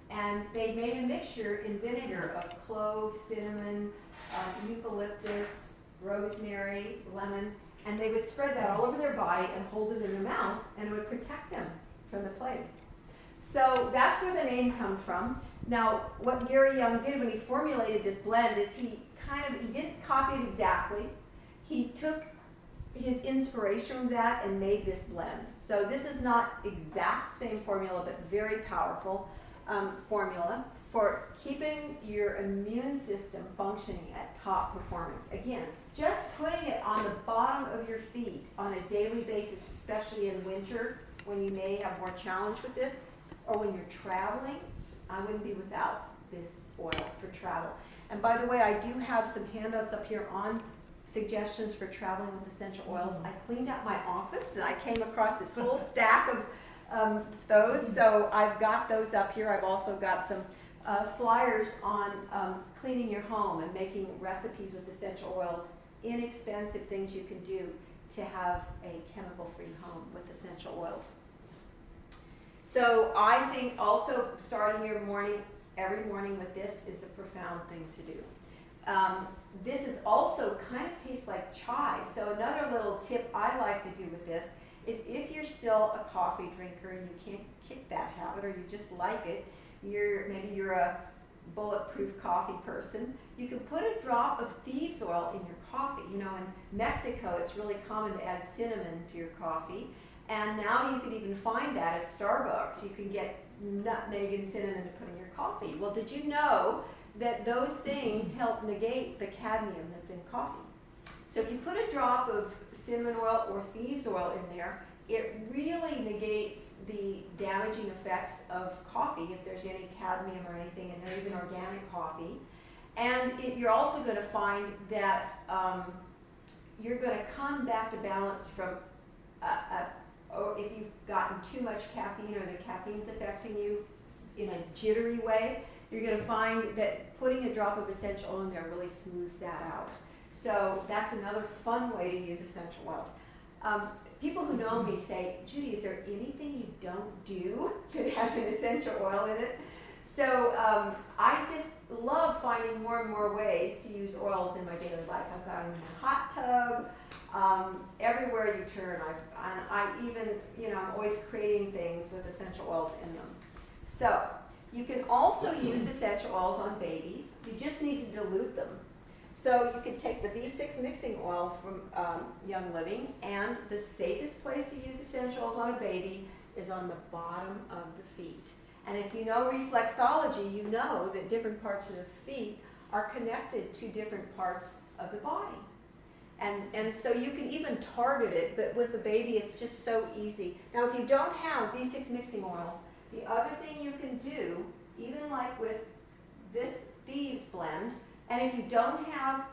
Speaker 1: And they made a mixture in vinegar of clove, cinnamon, eucalyptus, rosemary, lemon, and they would spread that all over their body and hold it in their mouth, and it would protect them from the plague. So that's where the name comes from. Now, what Gary Young did when he formulated this blend is he didn't copy it exactly. He took his inspiration from that and made this blend. So this is not exact same formula, but very powerful formula for keeping your immune system functioning at top performance. Again, just putting it on the bottom of your feet on a daily basis, especially in winter when you may have more challenge with this, or when you're traveling, I wouldn't be without this oil for travel. And by the way, I do have some handouts up here on suggestions for traveling with essential oils. I cleaned out my office and I came across this whole stack of those, so I've got those up here. I've also got some flyers on cleaning your home and making recipes with essential oils, inexpensive things you can do to have a chemical-free home with essential oils. So I think also starting your morning, every morning with this is a profound thing to do. This is also kind of tastes like chai. So another little tip I like to do with this is if you're still a coffee drinker and you can't kick that habit, or you just like it, maybe you're a bulletproof coffee person, you can put a drop of thieves oil in your coffee. In Mexico it's really common to add cinnamon to your coffee. And now you can even find that at Starbucks. You can get nutmeg and cinnamon to put in your coffee. Well, did you know that those things help negate the cadmium that's in coffee? So if you put a drop of cinnamon oil or thieves oil in there, it really negates the damaging effects of coffee if there's any cadmium or anything in there, even organic coffee. And you're also going to find that you're going to come back to balance from or if you've gotten too much caffeine or the caffeine's affecting you in a jittery way, you're going to find that putting a drop of essential oil in there really smooths that out. So that's another fun way to use essential oils. People who know me say, Judy, is there anything you don't do that has an essential oil in it? So I just love finding more and more ways to use oils in my daily life. I've got them in a hot tub. Everywhere you turn, I even, I'm always creating things with essential oils in them. So you can also use essential oils on babies. You just need to dilute them. So you can take the B6 mixing oil from Young Living, and the safest place to use essential oils on a baby is on the bottom of the feet. And if you know reflexology, you know that different parts of the feet are connected to different parts of the body. And so you can even target it, but with a baby it's just so easy. Now if you don't have B6 mixing oil, The other thing you can do, even like with this Thieves blend, and if you don't have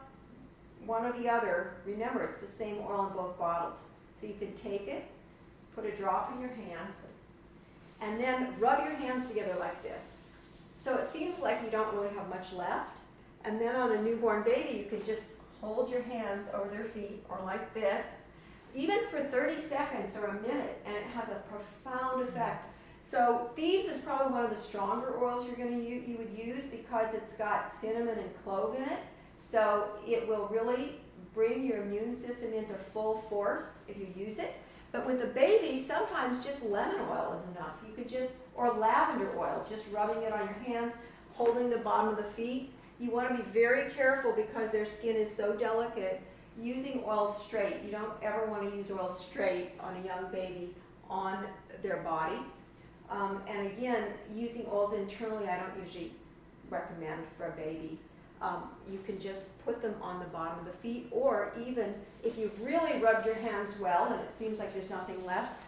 Speaker 1: one or the other, remember it's the same oil in both bottles. So you can take it, put a drop in your hand, and then rub your hands together like this. So it seems like you don't really have much left. And then on a newborn baby, you can just hold your hands over their feet or like this, even for 30 seconds or a minute, and it has a profound effect. So Thieves is probably one of the stronger oils you would use because it's got cinnamon and clove in it. So it will really bring your immune system into full force if you use it. But with the baby, sometimes just lemon oil is enough. You could just, or lavender oil, just rubbing it on your hands, holding the bottom of the feet. You want to be very careful because their skin is so delicate. Using oil straight, you don't ever want to use oil straight on a young baby on their body. And again, using oils internally, I don't usually recommend for a baby. You can just put them on the bottom of the feet, or even if you've really rubbed your hands well and it seems like there's nothing left,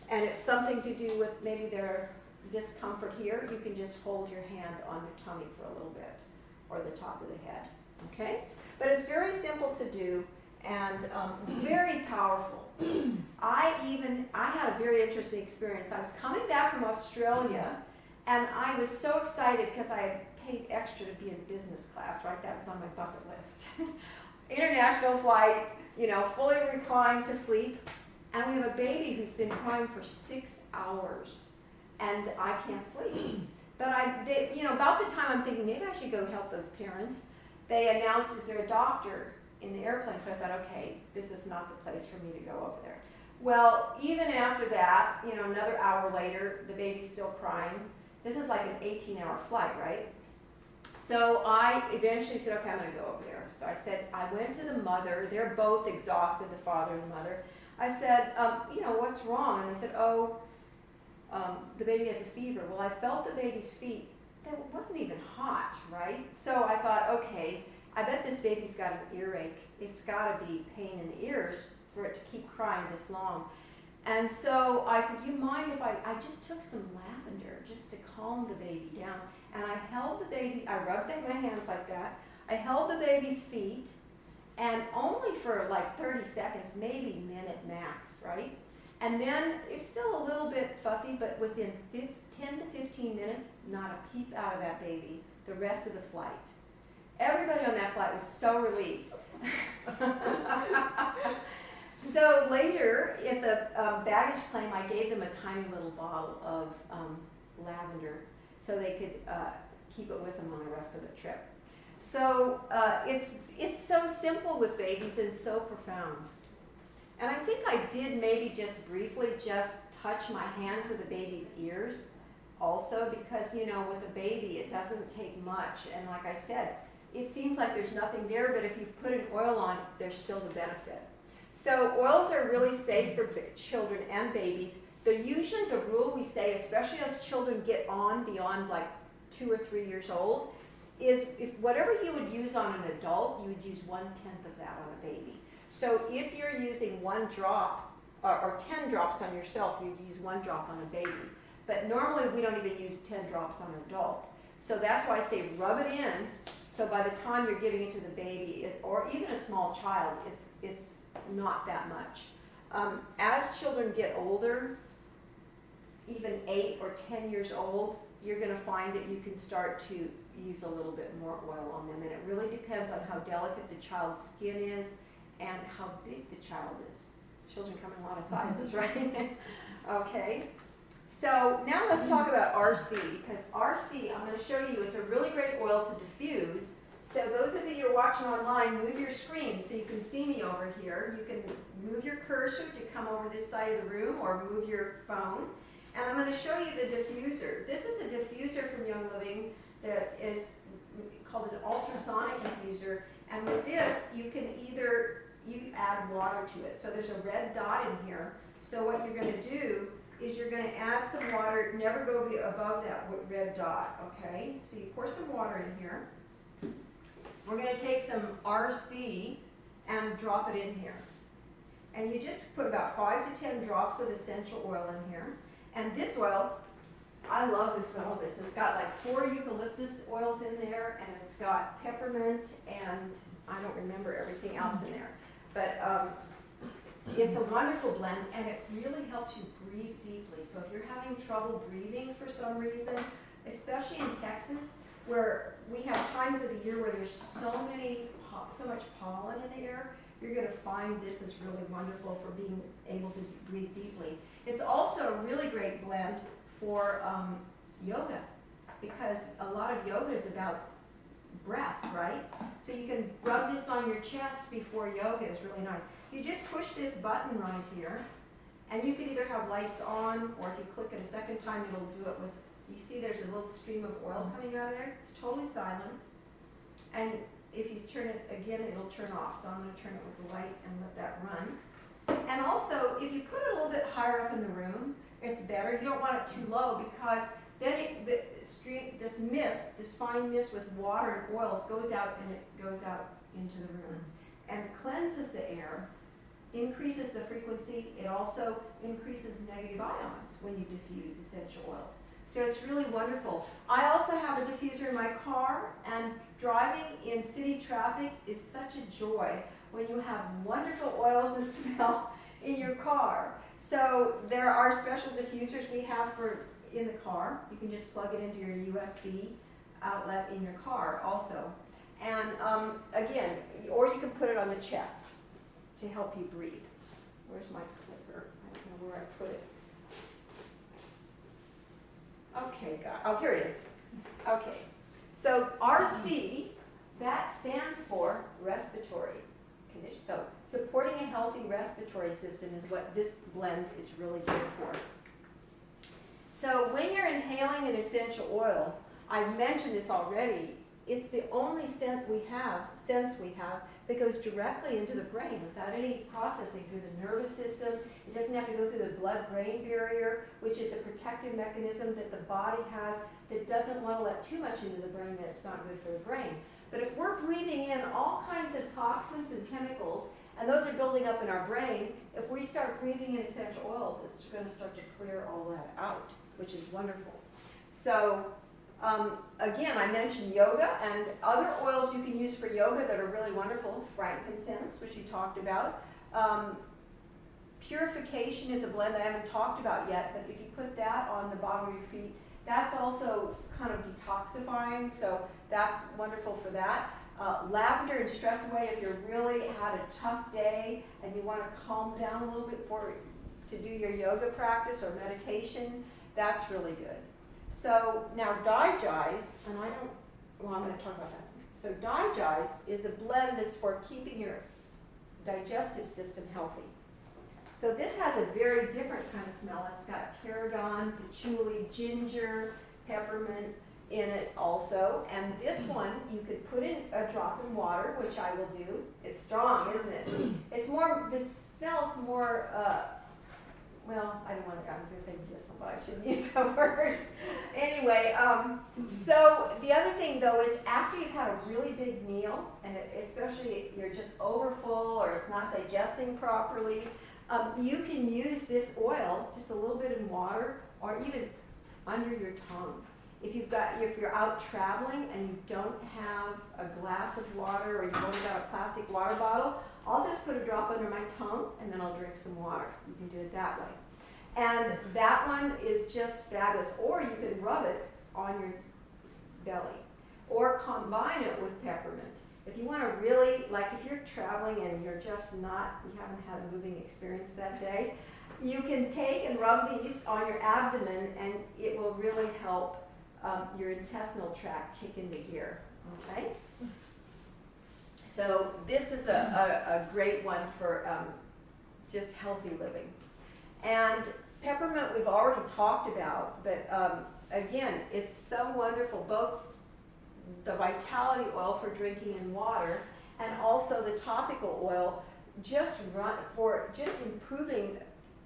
Speaker 1: and it's something to do with maybe their discomfort here, you can just hold your hand on their tummy for a little bit, or the top of the head, okay? But it's very simple to do and very powerful. I had a very interesting experience. I was coming back from Australia, and I was so excited because I had paid extra to be in business class, right? That was on my bucket list. International flight, fully reclined to sleep. And we have a baby who's been crying for 6 hours, and I can't sleep. But about the time I'm thinking maybe I should go help those parents, they announced, is there a doctor in the airplane? So I thought, okay, this is not the place for me to go over there. Well, even after that, another hour later, the baby's still crying. This is like an 18-hour flight, right? So I eventually said, okay, I'm going to go over there. So I said, I went to the mother. They're both exhausted, the father and the mother. I said, what's wrong? And they said, the baby has a fever. Well, I felt the baby's feet. That wasn't even hot, right? So I thought, okay, I bet this baby's got an earache. It's got to be pain in the ears for it to keep crying this long. And so I said, do you mind if I just took some lavender just to calm the baby down? And I held the baby, I rubbed my hands like that. I held the baby's feet, and only for like 30 seconds, maybe a minute max, right? And then it's still a little bit fussy, but within 10 to 15 minutes, not a peep out of that baby the rest of the flight. Everybody on that flight was so relieved. So later, at the baggage claim, I gave them a tiny little bottle of lavender so they could keep it with them on the rest of the trip. So it's so simple with babies and so profound. And I think I did maybe just briefly just touch my hands to the baby's ears also, because with a baby it doesn't take much, and like I said, it seems like there's nothing there, but if you put an oil on, there's still the benefit. So oils are really safe for children and babies. Usually the rule we say, especially as children get on beyond like 2 or 3 years old, is if whatever you would use on an adult, you would use 1/10 of that on a baby. So if you're using 1 drop or 10 drops on yourself, you'd use 1 drop on a baby. But normally we don't even use 10 drops on an adult. So that's why I say rub it in. So by the time you're giving it to the baby, or even a small child, it's not that much. As children get older, even 8 or 10 years old, you're going to find that you can start to use a little bit more oil on them. And it really depends on how delicate the child's skin is and how big the child is. Children come in a lot of sizes, right? Okay. So now let's talk about RC, because RC, I'm going to show you, it's a really great oil to diffuse. So those of you who are watching online, move your screen so you can see me over here. You can move your cursor to come over this side of the room, or move your phone. And I'm going to show you the diffuser. This is a diffuser from Young Living that is called an ultrasonic diffuser. And with this, you can you add water to it. So there's a red dot in here. So what you're going to do is you're going to add some water, never go above that red dot, okay? So you pour some water in here. We're going to take some RC and drop it in here. And you just put about 5 to 10 drops of essential oil in here. And this oil I love the smell of this. It's got like 4 eucalyptus oils in there, and it's got peppermint, and I don't remember everything else in there. But it's a wonderful blend, and it really helps you breathe deeply. So if you're having trouble breathing for some reason, especially in Texas, where we have times of the year where there's so much pollen in the air, you're going to find this is really wonderful for being able to breathe deeply. It's also a really great blend for yoga, because a lot of yoga is about breath, right? So you can rub this on your chest before yoga is really nice. You just push this button right here, and you can either have lights on, or if you click it a second time, it'll do it with, you see there's a little stream of oil coming out of there. It's totally silent. And if you turn it again, it'll turn off. So I'm going to turn it with the light and let that run. And also, if you put it a little bit higher up in the room, it's better. You don't want it too low, because then this mist, this fine mist with water and oils goes out, and it goes out into the room and cleanses the air, increases the frequency. It also increases negative ions when you diffuse essential oils. So it's really wonderful. I also have a diffuser in my car, and driving in city traffic is such a joy when you have wonderful oils to smell in your car. So there are special diffusers we have in the car. You can just plug it into your USB outlet in your car also. And again, or you can put it on the chest to help you breathe. Where's my clicker? I don't know where I put it. Okay, oh, here it is. Okay, so RC, that stands for respiratory condition. So supporting a healthy respiratory system is what this blend is really good for. So when you're inhaling an essential oil, I've mentioned this already, it's the only sense we have that goes directly into the brain without any processing through the nervous system. It doesn't have to go through the blood-brain barrier, which is a protective mechanism that the body has that doesn't want to let too much into the brain that's not good for the brain. But if we're breathing in all kinds of toxins and chemicals, and those are building up in our brain, if we start breathing in essential oils, it's going to start to clear all that out, which is wonderful. So again, I mentioned yoga and other oils you can use for yoga that are really wonderful. Frankincense, which you talked about. Purification is a blend I haven't talked about yet, but if you put that on the bottom of your feet, that's also kind of detoxifying, so that's wonderful for that. Lavender and stress away if you've really had a tough day and you want to calm down a little bit to do your yoga practice or meditation, that's really good. So now Digize, and I'm going to talk about that. So Digize is a blend that's for keeping your digestive system healthy. So this has a very different kind of smell. It's got tarragon, patchouli, ginger, peppermint in it also. And this one, you could put in a drop in water, which I will do. It's strong, isn't it? It smells more, well, I don't want to, I was going to say medicinal, but I shouldn't use that word. Anyway, so the other thing though is after you've had a really big meal, and especially you're just overfull or it's not digesting properly, you can use this oil, just a little bit in water, or even under your tongue. If you're out traveling and you don't have a glass of water, or you've only got a plastic water bottle, I'll just put a drop under my tongue and then I'll drink some water. You can do it that way. And that one is just fabulous. Or you can rub it on your belly, or combine it with peppermint. If you want to really, like if you're traveling and you're just not, you haven't had a moving experience that day, you can take and rub these on your abdomen, and it will really help your intestinal tract kick into gear. Okay? So this is a great one for just healthy living. And peppermint we've already talked about, but again, it's so wonderful, both the vitality oil for drinking in water and also the topical oil just improving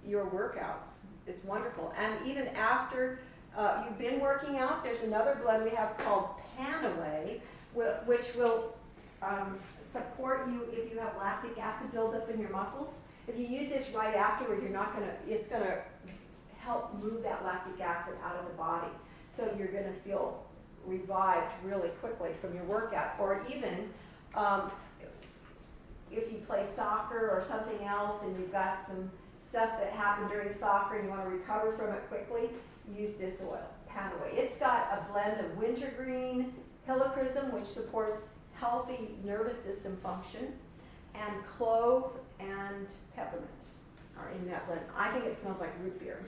Speaker 1: your workouts. It's wonderful. And even after you've been working out, there's another blend we have called Panaway, which will support you if you have lactic acid buildup in your muscles. If you use this right afterward, it's going to help move that lactic acid out of the body. So you're gonna feel revived really quickly from your workout. Or even if you play soccer or something else and you've got some stuff that happened during soccer and you wanna recover from it quickly, use this oil, Panaway. It's got a blend of wintergreen, helichrysum, which supports healthy nervous system function, and clove and peppermint are in that blend. I think it smells like root beer.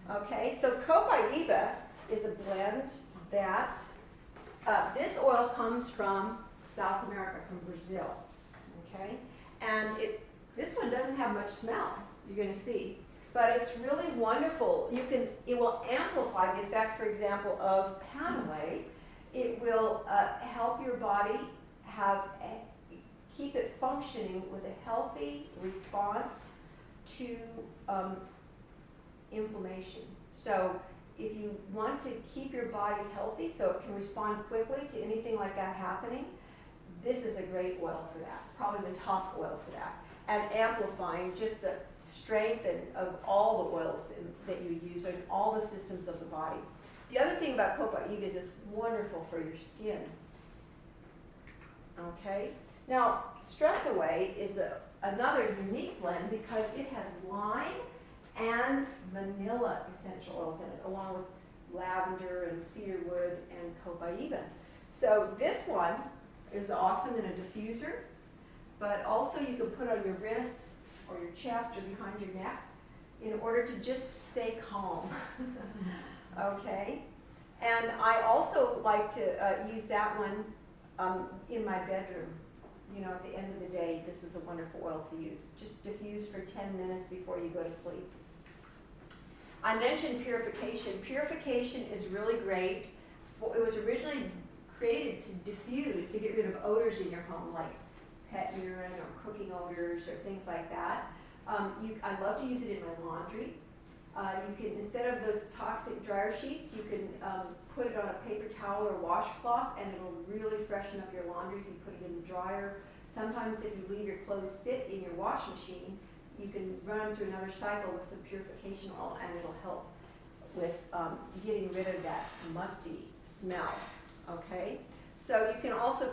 Speaker 1: Okay, so Copaiba is a blend that, this oil comes from South America, from Brazil, okay? And this one doesn't have much smell, you're gonna see, but it's really wonderful. It will amplify the effect, for example, of Panaway. It will help your body keep it functioning with a healthy response to inflammation. So if you want to keep your body healthy so it can respond quickly to anything like that happening, this is a great oil for that, probably the top oil for that. And amplifying just the strength of all the oils that you use in all the systems of the body. The other thing about Copaiba is it's wonderful for your skin. Okay? Now, Stress Away is another unique blend because it has lime and vanilla essential oils in it, along with lavender and cedarwood and Copaiba. So this one is awesome in a diffuser, but also you can put on your wrists or your chest or behind your neck in order to just stay calm. Okay? And I also like to use that one in my bedroom. You know, at the end of the day, this is a wonderful oil to use. Just diffuse for 10 minutes before you go to sleep. I mentioned purification. Purification is really great. It was originally created to diffuse, to get rid of odors in your home, like pet urine or cooking odors or things like that. I love to use it in my laundry. You can, instead of those toxic dryer sheets, you can put it on a paper towel or washcloth, and it'll really freshen up your laundry if you put it in the dryer. Sometimes if you leave your clothes sit in your wash machine, you can run them through another cycle with some purification oil, and it'll help with getting rid of that musty smell. Okay, so you can also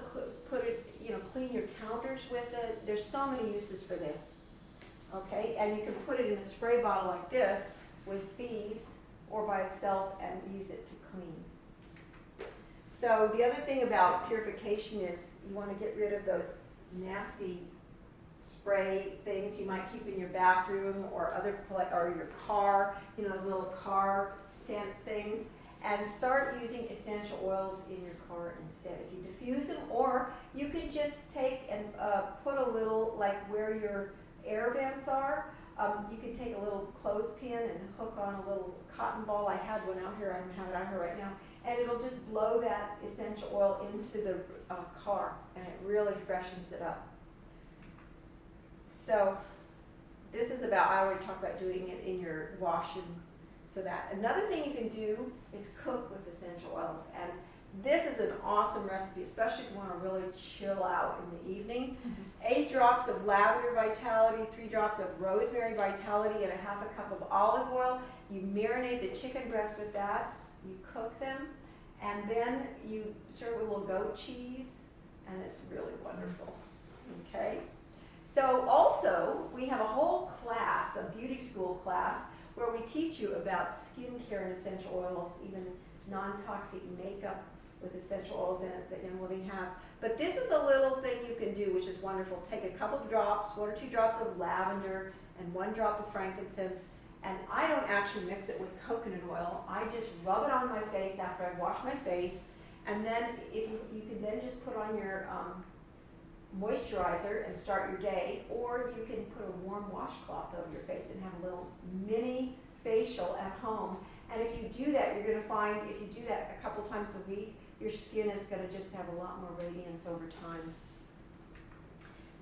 Speaker 1: put it, clean your counters with it. There's so many uses for this. Okay, and you can put it in a spray bottle like this with thieves or by itself and use it to clean. So the other thing about purification is you want to get rid of those nasty spray things you might keep in your bathroom or or your car, those little car scent things, and start using essential oils in your car instead. If you diffuse them, or you can just take and put a little, like where your air vents are, you can take a little clothespin and hook on a little cotton ball. I had one out here, I don't have it out here right now, and it'll just blow that essential oil into the car, and it really freshens it up. So this is I already talked about doing it in your washing. So that. Another thing you can do is cook with essential oils, and this is an awesome recipe, especially if you want to really chill out in the evening. 8 drops of lavender vitality, 3 drops of rosemary vitality, and a half a cup of olive oil. You marinate the chicken breasts with that, you cook them, and then you serve with a little goat cheese, and it's really wonderful. Okay? So also, we have a whole class, a beauty school class, where we teach you about skincare and essential oils, even non-toxic makeup with essential oils in it that Young Living has. But this is a little thing you can do, which is wonderful. Take a couple of drops, 1 or 2 drops of lavender and 1 drop of frankincense, and I don't actually mix it with coconut oil. I just rub it on my face after I've washed my face, and then you can then just put on your moisturizer and start your day, or you can put a warm washcloth over your face and have a little mini facial at home. And if you do that, you're going to find, if you do that a couple times a week, your skin is going to just have a lot more radiance over time.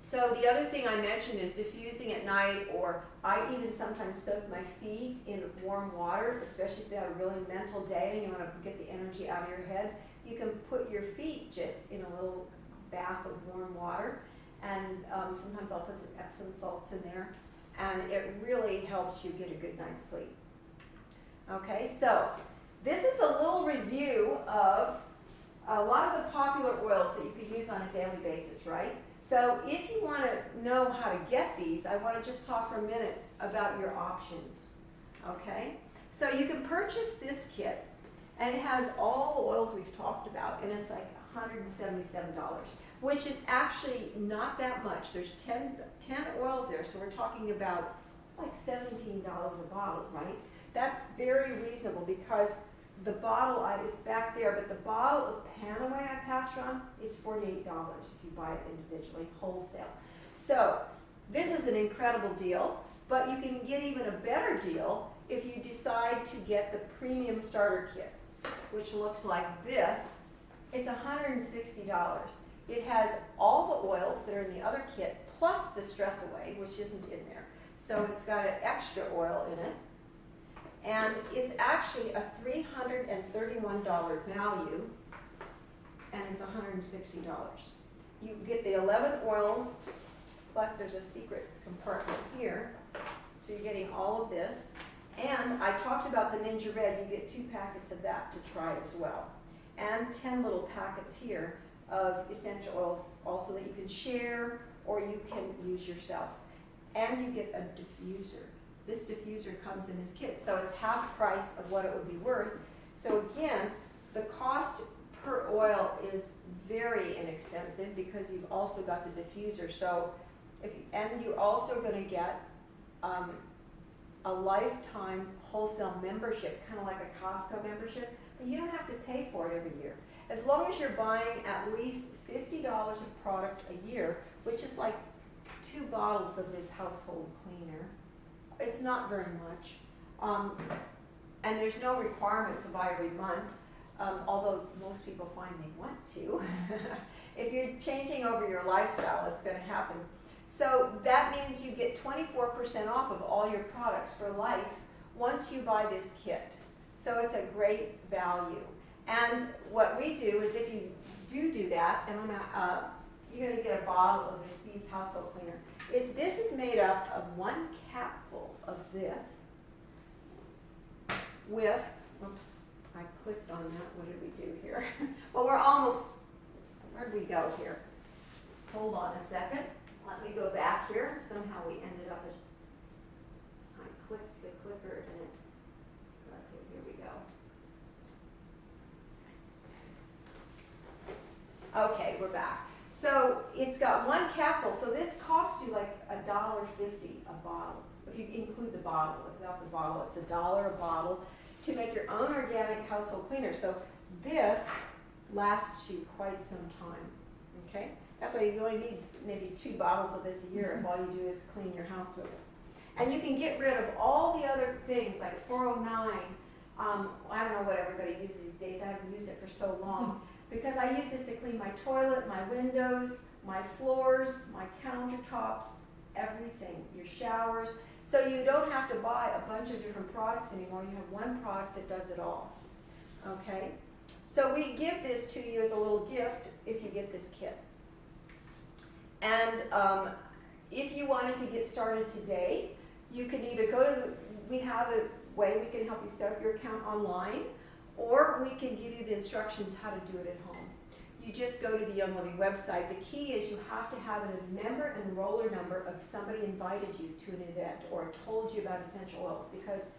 Speaker 1: So the other thing I mentioned is diffusing at night, or I even sometimes soak my feet in warm water, especially if you have a really mental day and you want to get the energy out of your head. You can put your feet just in a little bath of warm water, and sometimes I'll put some Epsom salts in there, and it really helps you get a good night's sleep. Okay, so this is a little review of a lot of the popular oils that you could use on a daily basis, right? So if you want to know how to get these, I want to just talk for a minute about your options, okay? So you can purchase this kit, and it has all the oils we've talked about, and it's like $177, which is actually not that much. There's 10 oils there, so we're talking about like $17 a bottle, right? That's very reasonable because the bottle, it's back there, but the bottle of Panaway I passed around is $48 if you buy it individually, wholesale. So this is an incredible deal, but you can get even a better deal if you decide to get the premium starter kit, which looks like this. It's $160. It has all the oils that are in the other kit, plus the Stress Away, which isn't in there. So it's got an extra oil in it. And it's actually a $331 value, and it's $160. You get the 11 oils, plus there's a secret compartment here. So you're getting all of this. And I talked about the Ninja Red. You get 2 packets of that to try as well. And 10 little packets here of essential oils also that you can share or you can use yourself. And you get a diffuser. This diffuser comes in this kit, so it's half the price of what it would be worth. So again, the cost per oil is very inexpensive because you've also got the diffuser. So, and you're also going to get a lifetime wholesale membership, kind of like a Costco membership, but you don't have to pay for it every year. As long as you're buying at least $50 of product a year, which is like 2 bottles of this household cleaner. It's not very much. And there's no requirement to buy every month, although most people find they want to. If you're changing over your lifestyle, it's going to happen. So that means you get 24% off of all your products for life once you buy this kit. So it's a great value. And what we do is if you do that, and you're going to get a bottle of these household cleaner. This is made up of 1 capful of this with, oops, I clicked on that. What did we do here? Well, we're almost, where'd we go here? Hold on a second. Let me go back here. Somehow we ended up I clicked the clicker and it, okay, here we go. Okay, we're back. So it's got 1 capful, so this costs you like $1.50 a bottle. If you include the bottle, without the bottle, it's $1 a bottle to make your own organic household cleaner. So this lasts you quite some time, okay? That's why you only need maybe 2 bottles of this a year if all you do is clean your house with it. And you can get rid of all the other things like 409. I don't know what everybody uses these days. I haven't used it for so long. Because I use this to clean my toilet, my windows, my floors, my countertops, everything, your showers. So you don't have to buy a bunch of different products anymore. You have 1 product that does it all. Okay? So we give this to you as a little gift if you get this kit. And if you wanted to get started today, you can either go to we have a way we can help you set up your account online, or we can give you the instructions how to do it at home. You just go to the Young Living website. The key is you have to have a member enroller number of somebody invited you to an event or told you about essential oils, because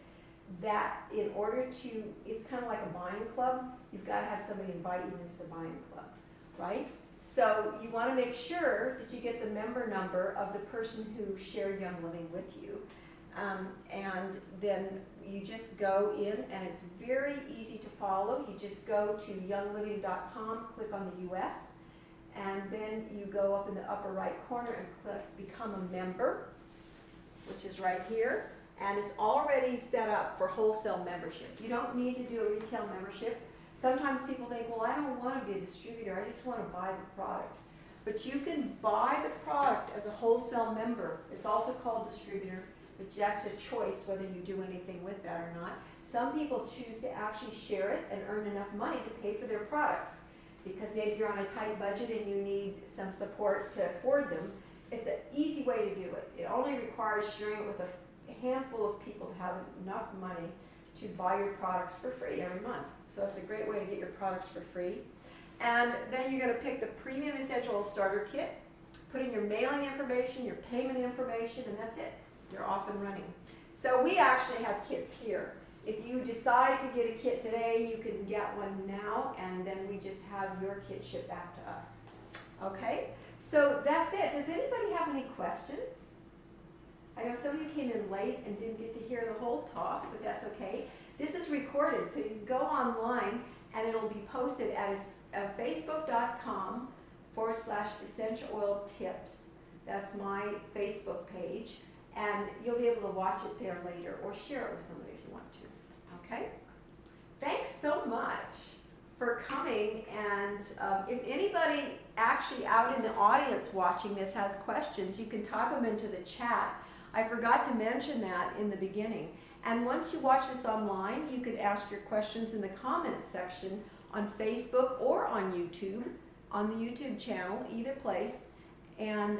Speaker 1: that, in order to, it's kind of like a buying club. You've got to have somebody invite you into the buying club, right? So you want to make sure that you get the member number of the person who shared Young Living with you. And then you just go in, and it's very easy to follow. You just go to youngliving.com, click on the US, and then you go up in the upper right corner and click Become a Member, which is right here. And it's already set up for wholesale membership. You don't need to do a retail membership. Sometimes people think, well, I don't want to be a distributor. I just want to buy the product. But you can buy the product as a wholesale member. It's also called distributor. But that's a choice whether you do anything with that or not. Some people choose to actually share it and earn enough money to pay for their products, because maybe you're on a tight budget and you need some support to afford them. It's an easy way to do it. It only requires sharing it with a handful of people to have enough money to buy your products for free every month. So that's a great way to get your products for free. And then you're going to pick the Premium Essential Oil Starter Kit, put in your mailing information, your payment information, and that's it. You're off and running. So we actually have kits here. If you decide to get a kit today, you can get one now, and then we just have your kit shipped back to us. Okay? So that's it. Does anybody have any questions? I know some of you came in late and didn't get to hear the whole talk, but that's okay. This is recorded, so you can go online and it'll be posted at facebook.com/essential oil tips. That's my Facebook page, and you'll be able to watch it there later or share it with somebody if you want to. Okay? Thanks so much for coming, and if anybody actually out in the audience watching this has questions, you can type them into the chat. I forgot to mention that in the beginning. And once you watch this online, you can ask your questions in the comments section on Facebook or on YouTube, on the YouTube channel, either place, and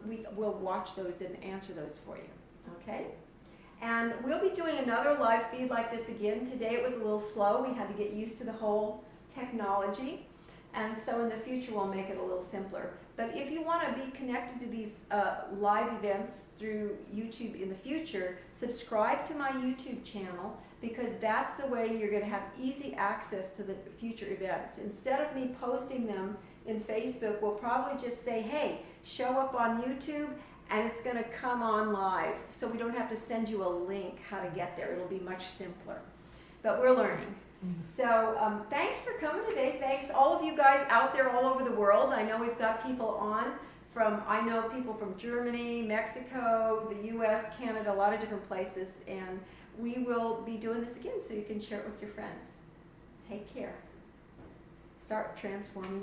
Speaker 1: we will watch those and answer those for you, okay? And we'll be doing another live feed like this again. Today it was a little slow. We had to get used to the whole technology, and so in the future we'll make it a little simpler. But if you want to be connected to these live events through YouTube in the future, subscribe to my YouTube channel, because that's the way you're going to have easy access to the future events. Instead of me posting them in Facebook, we'll probably just say, hey, show up on YouTube, and it's going to come on live. So we don't have to send you a link how to get there. It'll be much simpler. But we're learning. So thanks for coming today. Thanks all of you guys out there all over the world. I know we've got people on I know people from Germany, Mexico, the US, Canada, a lot of different places. And we will be doing this again so you can share it with your friends. Take care. Start transforming.